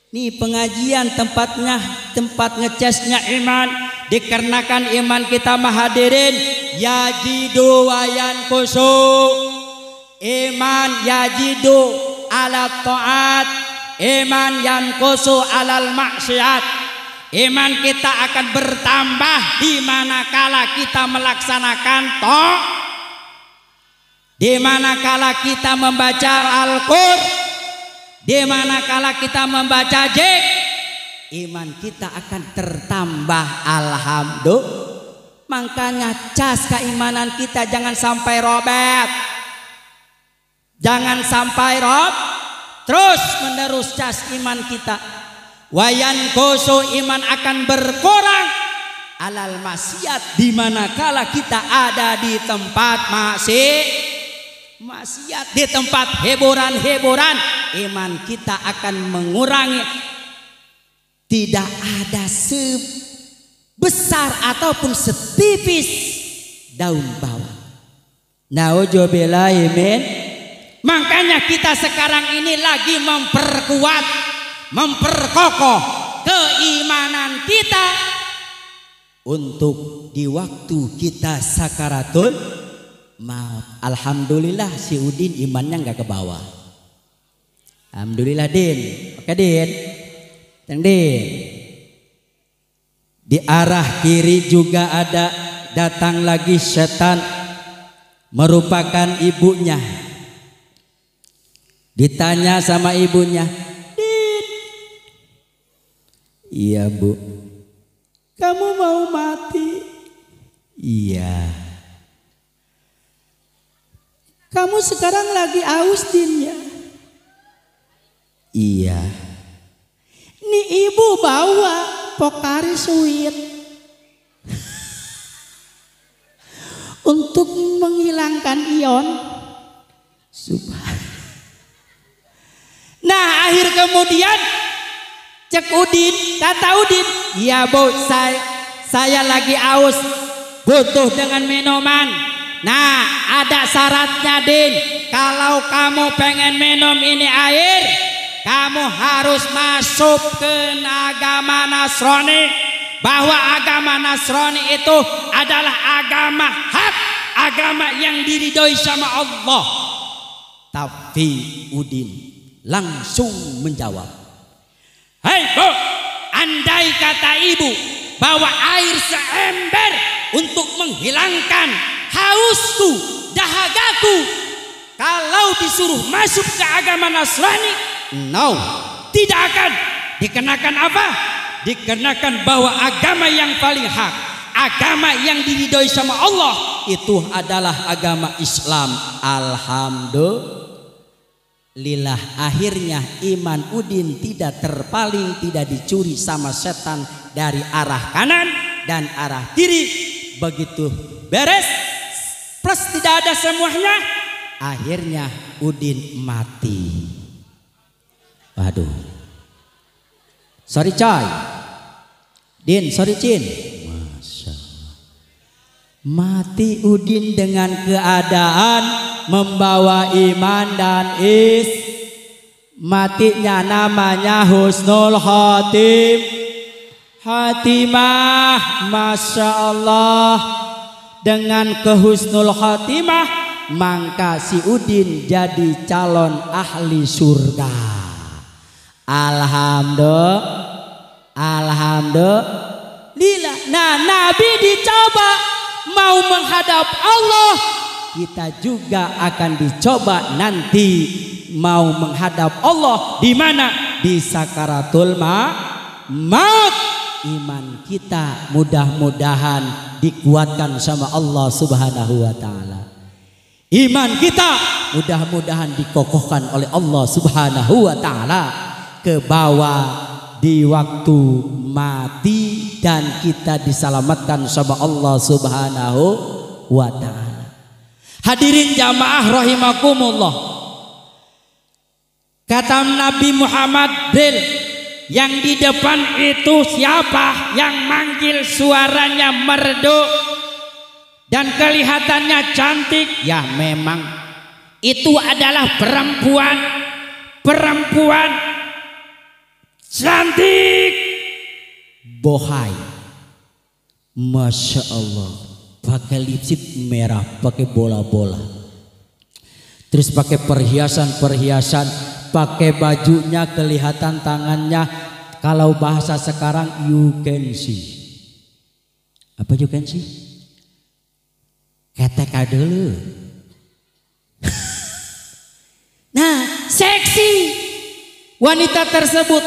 Speaker 1: Di pengajian tempat ngecesnya iman. Dikarenakan iman kita hadirin yajidu wayan kusu, iman yajidu ala taat, iman yankusu alal maksiat. Iman kita akan bertambah di manakala kita melaksanakan taat, di manakala kita membaca Al-Qur'an, di manakala kita membaca iman kita akan tertambah. Alhamdulillah. Makanya cas keimanan kita jangan sampai robet. Jangan sampai terus menerus cas iman kita. Wayan koso iman akan berkurang alal maksiat, di manakala kita ada di tempat maksiat, di tempat hiburan-hiburan, iman kita akan mengurangi. Tidak ada sebesar ataupun setipis daun bawang. Nauzubillahi min. Makanya kita sekarang ini lagi memperkuat, memperkokoh keimanan kita untuk di waktu kita sakaratul maut. Alhamdulillah si Udin imannya nggak ke bawah. Alhamdulillah Din. Oke Din. Teng Din. Di arah kiri juga ada datang lagi setan, merupakan ibunya. Ditanya sama ibunya, Din, iya Bu, kamu mau mati? Iya. Kamu sekarang lagi aus Din ya? Iya. Nih ibu bawa Pocari Sweat untuk menghilangkan ion. Subhanallah. Nah akhir kemudian cek Udin, kata Udin, iya Bu, saya lagi aus, butuh dengan minuman. Nah ada syaratnya Din, kalau kamu pengen minum ini air, kamu harus masuk ke agama Nasrani. Bahwa agama Nasrani itu adalah agama hak, agama yang diridhoi sama Allah. Tapi Udin langsung menjawab, hei Bu, andai kata ibu bawa air seember untuk menghilangkan hausku, dahagaku, kalau disuruh masuk ke agama Nasrani, no, tidak akan dikenakan apa? Dikenakan bahwa agama yang paling hak, agama yang diridhoi sama Allah itu adalah agama Islam. Alhamdulillah, akhirnya iman Udin tidak terpaling, tidak dicuri sama setan dari arah kanan dan arah kiri. Begitu beres plus tidak ada semuanya, akhirnya Udin mati. Waduh, sorry coy, Din, sorry Cin. Masya Allah. Mati Udin dengan keadaan membawa iman dan matinya namanya husnul Hatimah. Masya Allah. Dengan kehusnul Hatimah, maka si Udin jadi calon ahli surga. Alhamdulillah. Nah Nabi dicoba mau menghadap Allah, kita juga akan dicoba nanti mau menghadap Allah. Di mana? Di sakaratul maut. Iman kita mudah-mudahan dikuatkan sama Allah Subhanahu wa taala. Iman kita mudah-mudahan dikokohkan oleh Allah Subhanahu wa taala ke bawah di waktu mati, dan kita diselamatkan sama Allah Subhanahu wa taala. Hadirin jamaah rahimakumullah. Kata Nabi Muhammad, Bril, yang di depan itu siapa? Yang manggil suaranya merdu dan kelihatannya cantik. Ya memang itu adalah perempuan cantik, bohai, Masya Allah, pakai lipstick merah, pakai bola-bola, terus pakai perhiasan, pakai bajunya kelihatan tangannya. Kalau bahasa sekarang you can see. Apa you can see? Ketek dulu. Nah, seksi wanita tersebut.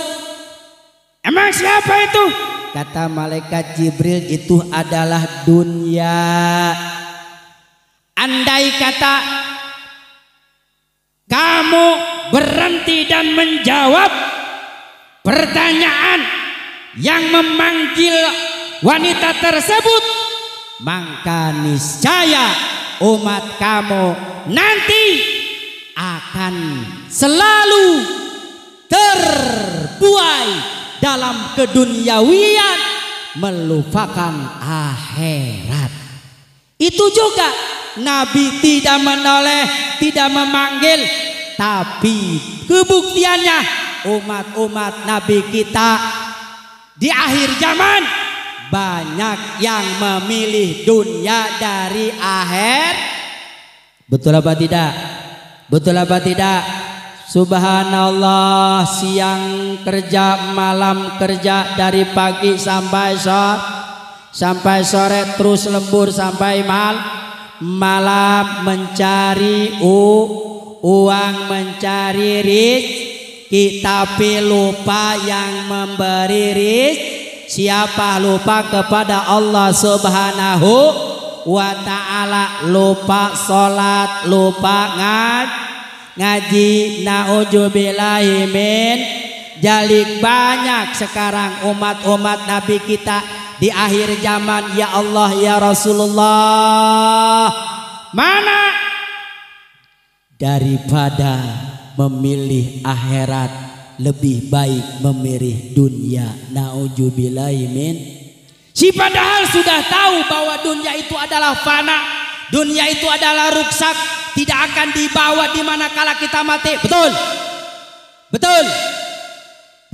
Speaker 1: Emang siapa itu? kata malaikat Jibril, itu adalah dunia. Andai kata kamu berhenti dan menjawab pertanyaan yang memanggil wanita tersebut, maka niscaya umat kamu nanti akan selalu terbuai dalam keduniawian, melupakan akhirat. Itu juga Nabi tidak menoleh, tidak memanggil, tapi kebuktiannya umat-umat Nabi kita di akhir zaman banyak yang memilih dunia dari akhir. Betul apa tidak? Betul apa tidak? Subhanallah, siang kerja, malam kerja, dari pagi sampai sore terus lembur sampai malam mencari uang, mencari rezeki, tapi lupa yang memberi rezeki. Siapa? Lupa kepada Allah Subhanahu wa ta'ala, lupa sholat, lupa ngaji. Na'udzubillahi min jalik. Banyak sekarang umat-umat Nabi kita di akhir zaman, ya Allah ya Rasulullah, mana daripada memilih akhirat lebih baik memilih dunia. Na'udzubillahi min. Si padahal sudah tahu bahwa dunia itu adalah fana, dunia itu adalah ruksak, tidak akan dibawa di manakala kita mati. Betul? Betul.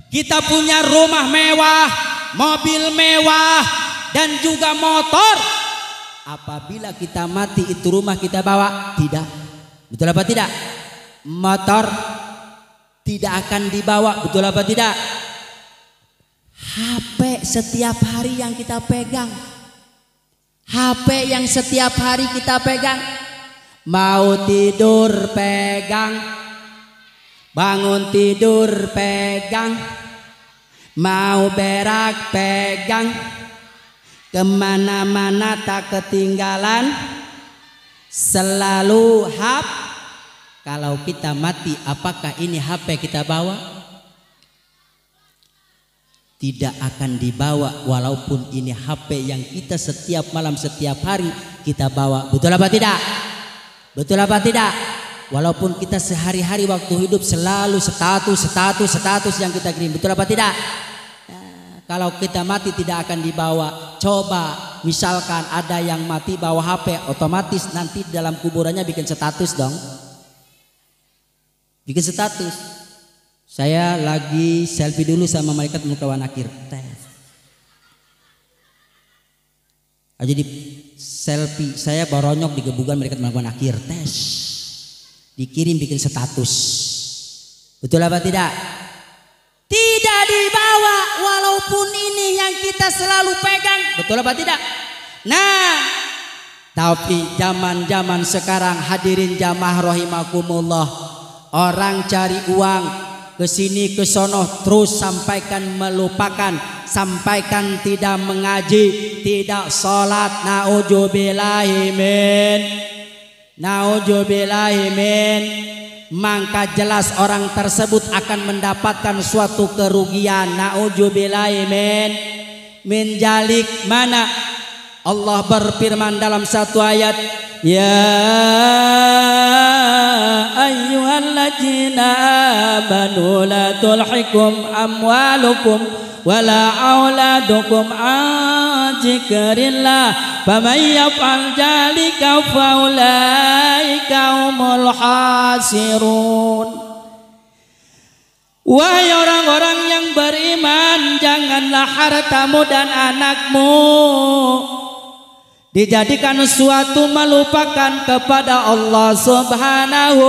Speaker 1: Kita punya rumah mewah, mobil mewah, dan juga motor. Apabila kita mati, itu rumah kita bawa? Tidak. Betul apa tidak? Motor tidak akan dibawa. Betul apa tidak? HP setiap hari yang kita pegang, HP yang setiap hari kita pegang. Mau tidur pegang, bangun tidur pegang, mau berak pegang, kemana-mana tak ketinggalan, selalu HP. Kalau kita mati, apakah ini HP kita bawa? Tidak akan dibawa, walaupun ini HP yang kita setiap malam, setiap hari kita bawa. Betul apa tidak? Betul apa tidak? Walaupun kita sehari-hari waktu hidup selalu status yang kita kirim. Betul apa tidak? Kalau kita mati tidak akan dibawa. Coba misalkan ada yang mati bawa HP, otomatis nanti dalam kuburannya bikin status dong. Bikin status. Saya lagi selfie dulu sama malaikat mulkawan akhir. Jadi selfie saya baronyok di gebugan malaikat mulkawan akhir. Tes. Dikirim bikin status. Betul apa tidak? Tidak dibawa, walaupun ini yang kita selalu pegang. Betul apa tidak? Nah, tapi zaman-zaman sekarang, hadirin jamaah rahimakumullah, orang cari uang kesini kesono terus, sampaikan melupakan, sampaikan tidak mengaji, tidak sholat. Na'udzubillahi min, na'udzubillahi min. Maka jelas orang tersebut akan mendapatkan suatu kerugian. Na'udzubillahi min jalik. Mana Allah berfirman dalam satu ayat, ya ayyuhalladzina amanu la tulhikum amwalukum wala auladukum an dzikrillah faman yaf'al dzalika faulaika humul khasirun. Wahai orang-orang yang beriman, janganlah hartamu dan anakmu dijadikan suatu melupakan kepada Allah Subhanahu.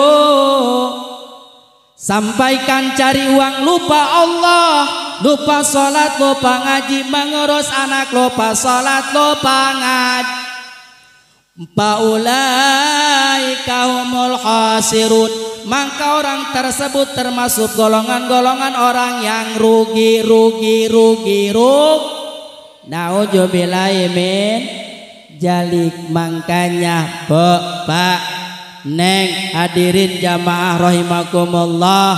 Speaker 1: Sampaikan cari uang lupa Allah, lupa sholat, lupa ngaji, mengurus anak, lupa sholat, lupa ngaji. Faulaika humul khasirun. Maka orang tersebut termasuk golongan-golongan orang yang rugi. Nauzubillahi min jalik. Makanya Bapak Neng hadirin jamaah rahimakumullah,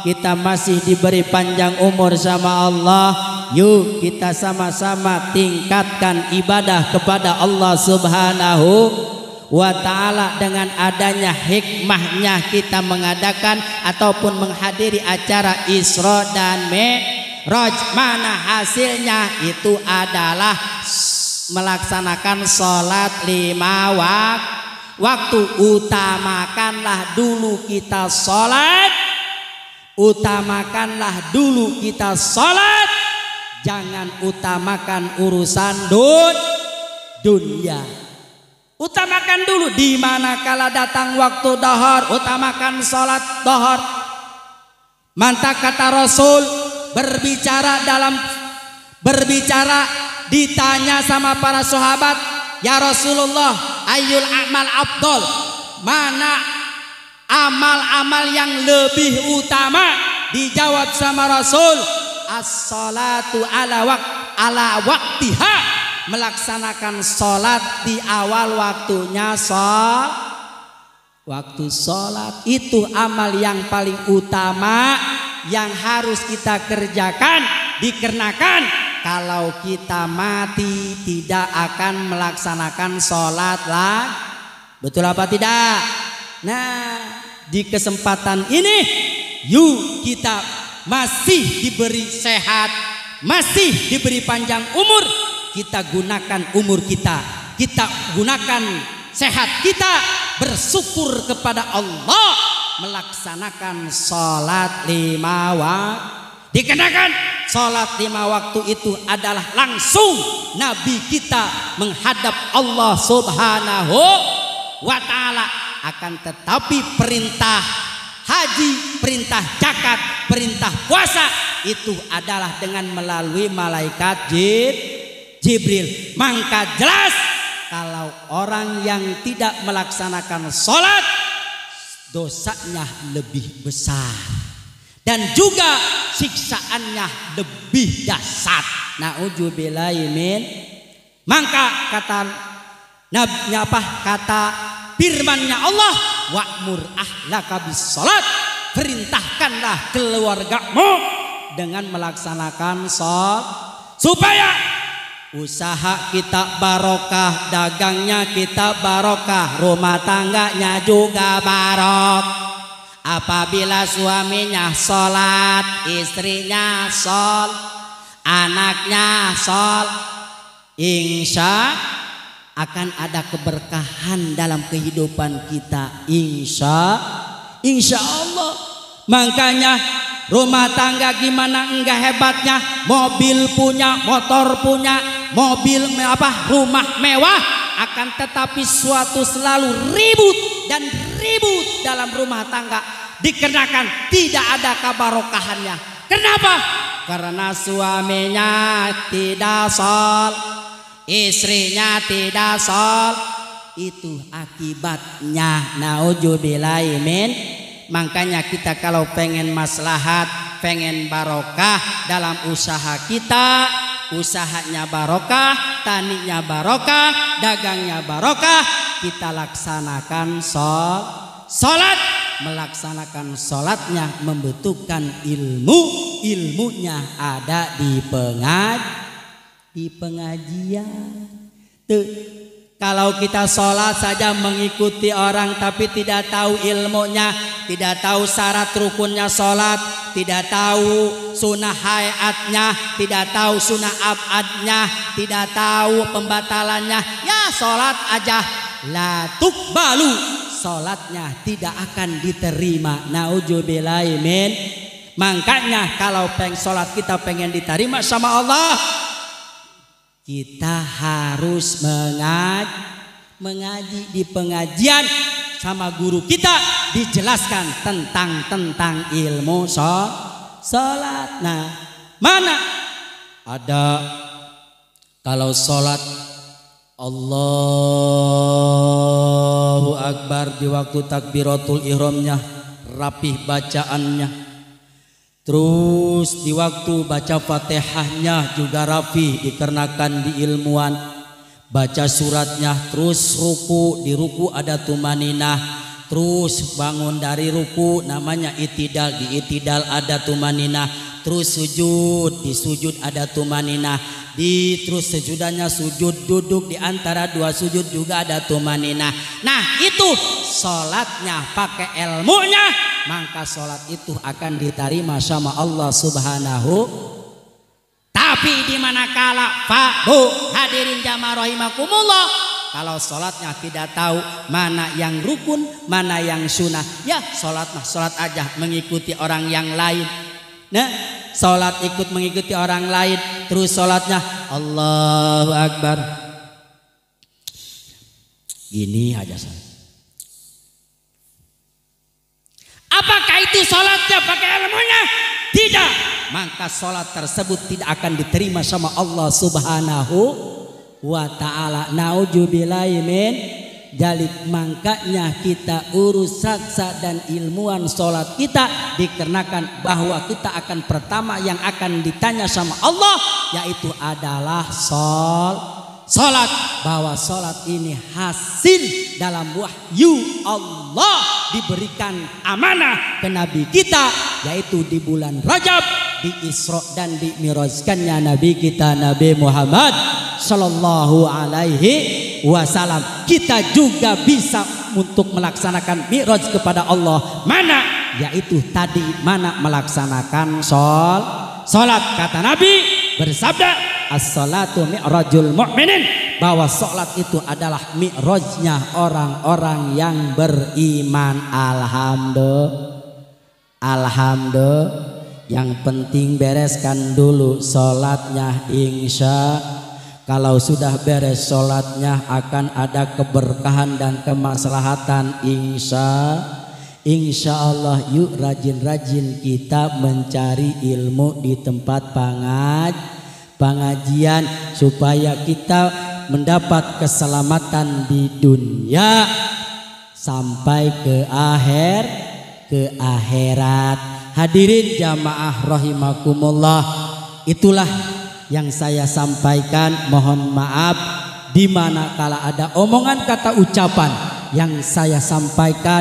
Speaker 1: kita masih diberi panjang umur sama Allah. Yuk kita sama-sama tingkatkan ibadah kepada Allah Subhanahu wa ta'ala. Dengan adanya hikmahnya kita mengadakan ataupun menghadiri acara Isra dan Mi'raj, mana hasilnya itu adalah melaksanakan sholat 5 waktu. Utamakanlah dulu kita sholat, utamakanlah dulu kita sholat, jangan utamakan urusan dunia. Utamakan dulu. Di manakala datang waktu dohor, utamakan sholat dohor. Mantap kata Rasul berbicara ditanya sama para sahabat, ya Rasulullah, ayyul a'mal afdal, mana amal-amal yang lebih utama? Dijawab sama Rasul, as-salatu ala waktiha, melaksanakan sholat di awal waktunya. Waktu sholat itu amal yang paling utama yang harus kita kerjakan, dikarenakan kalau kita mati tidak akan melaksanakan sholat lah. Betul apa tidak? Nah, di kesempatan ini yuk kita masih diberi sehat, masih diberi panjang umur, kita gunakan umur kita gunakan sehat kita, bersyukur kepada Allah, melaksanakan sholat 5 waktu. Dikenakan sholat 5 waktu itu adalah langsung Nabi kita menghadap Allah Subhanahu wa ta'ala. Akan tetapi perintah haji, perintah zakat, perintah puasa itu adalah dengan melalui malaikat Jibril. Maka jelas kalau orang yang tidak melaksanakan sholat, dosanya lebih besar dan juga siksaannya lebih dahsyat. Nauzubillahi min. Maka kata firman-Nya Allah, wa'mur ahlaka bis-shalat, perintahkanlah keluargamu dengan melaksanakan sholat supaya usaha kita barokah, dagangnya kita barokah, rumah tangganya juga barokah. Apabila suaminya sholat, istrinya sholat, anaknya sholat, insya akan ada keberkahan dalam kehidupan kita. Insya Allah. Makanya rumah tangga gimana enggak hebatnya, mobil punya, motor punya, rumah mewah, akan tetapi suatu selalu ribut dalam rumah tangga, dikarenakan tidak ada kebarokahannya. Kenapa? Karena suaminya tidak sholat, istrinya tidak sholat. Itu akibatnya. Nauzubillahi min. Makanya kita kalau pengen maslahat, pengen barokah dalam usaha kita, usahanya barokah, taninya barokah, dagangnya barokah, kita laksanakan sholat. Melaksanakan sholatnya membutuhkan ilmunya ada di pengajian. Kalau kita sholat saja mengikuti orang tapi tidak tahu ilmunya, tidak tahu syarat rukunnya sholat, tidak tahu sunnah hayatnya, tidak tahu sunnah abadnya, tidak tahu pembatalannya, ya sholat aja la tuqbalu, sholatnya tidak akan diterima. Nauzubillahi min. Makanya kalau sholat kita pengen diterima sama Allah, kita harus mengaji di pengajian sama guru kita, dijelaskan tentang ilmu sholat. Nah, mana ada kalau sholat Allahu Akbar di waktu takbiratul ihramnya rapih bacaannya, Terus di waktu baca Fatihahnya juga rapi dikarenakan di ilmuwan. Baca suratnya terus ruku, di ruku ada tumaninah. Terus bangun dari ruku namanya itidal, di itidal ada tumaninah. Terus sujud, di sujud ada tumaninah. Di terus sejudannya sujud duduk, di antara dua sujud juga ada tumaninah. Nah itu sholatnya pakai ilmunya, maka sholat itu akan diterima sama Allah Subhanahu. Tapi di manakala hadirin jamaah rahimakumullah, kalau sholatnya tidak tahu mana yang rukun, mana yang sunnah, ya sholat mah sholat aja mengikuti orang yang lain. Nah, sholat ikut mengikuti orang lain, terus sholatnya Allahu Akbar. Gini aja sholat. Apakah itu sholatnya pakai ilmunya? Tidak. Maka sholat tersebut tidak akan diterima sama Allah Subhanahu wa ta'ala. Nauzubillahi min dzalik. Makanya kita urus saksa dan ilmuwan sholat kita, dikarenakan bahwa kita akan pertama yang akan ditanya sama Allah, yaitu adalah sholat. Bahwa sholat ini hasil dalam wahyu Allah, diberikan amanah ke Nabi kita, yaitu di bulan Rajab, di Isra dan di Mirajkannya Nabi kita Nabi Muhammad Sallallahu Alaihi Wasallam. Kita juga bisa untuk melaksanakan Mi'raj kepada Allah, mana yaitu tadi mana melaksanakan sholat. Kata Nabi bersabda, as-salatu mi'rajul mu'minin, bahwa sholat itu adalah mi'rajnya orang-orang yang beriman. Alhamdulillah. Yang penting bereskan dulu sholatnya, insya. Kalau sudah beres sholatnya akan ada keberkahan dan kemaslahatan, insya Allah. Yuk rajin-rajin kita mencari ilmu di tempat pengajian, supaya kita mendapat keselamatan di dunia sampai ke akhirat. Hadirin jamaah rahimakumullah, itulah yang saya sampaikan. Mohon maaf di mana kala ada omongan kata ucapan yang saya sampaikan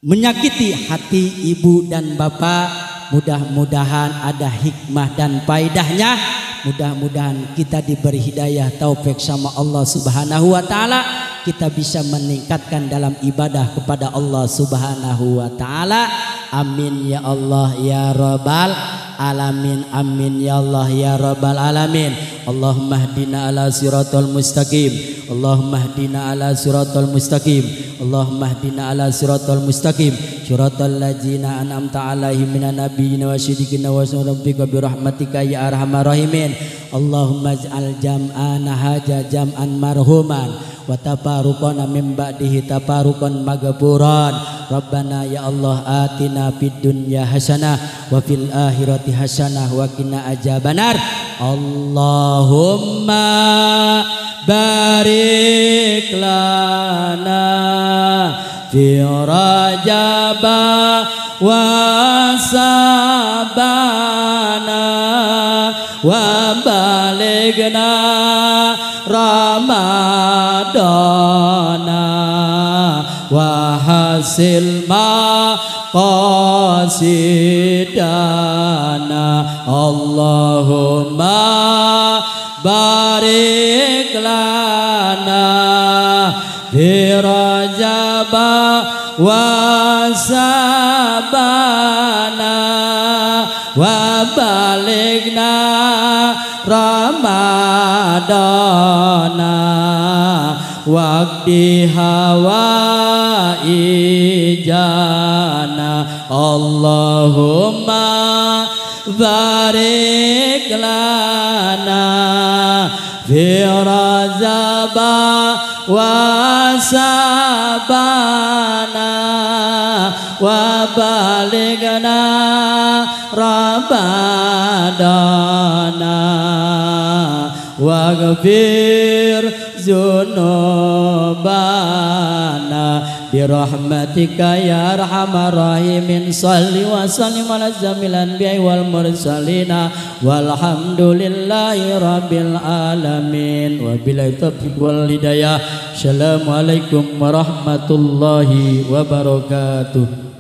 Speaker 1: menyakiti hati ibu dan bapak. Mudah-mudahan ada hikmah dan faedahnya. Mudah-mudahan kita diberi hidayah taufik sama Allah Subhanahu wa ta'ala, kita bisa meningkatkan dalam ibadah kepada Allah Subhanahu wa ta'ala. Amin ya Allah ya Rabbal alamin. Amin ya Allah ya Rabbal alamin. Allahumma hdina ala siratal mustaqim. Allahumma hdina ala siratal mustaqim. Allahumma hdina ala siratal mustaqim. Siratal ladzina an'amta alaihim minan nabiyyin wa siddiqina wa rabbika bi rahmatika ya arhamar rahimin. Allahumma ij'al jam'ana hadza jam'an marhuman wa tafaruqana min ba'dihi tafaruqan maghfuran. Rabbana ya Allah atina fid dunya hasanah wa fil akhirati hasanah wa qina adzabannar. Allahumma barik lana fi Rajab wa sabana wa balighna Ramadana wa hasil maqasidana. Allahumma barik lana fi Rajab wa sabana wa balighna Ramadana waqti hawaijana. Allahumma barik lana fi Rajab wa sabana wa balighna Ramadana waghfir dzunubana birahmatika ya arhamar rahimin. Shalli wa sallim ala zamil anbiya'i wal mursalina walhamdulillahi rabbil alamin. Wabillahi taufiq wal hidayah. Assalamualaikum warahmatullahi wabarakatuh.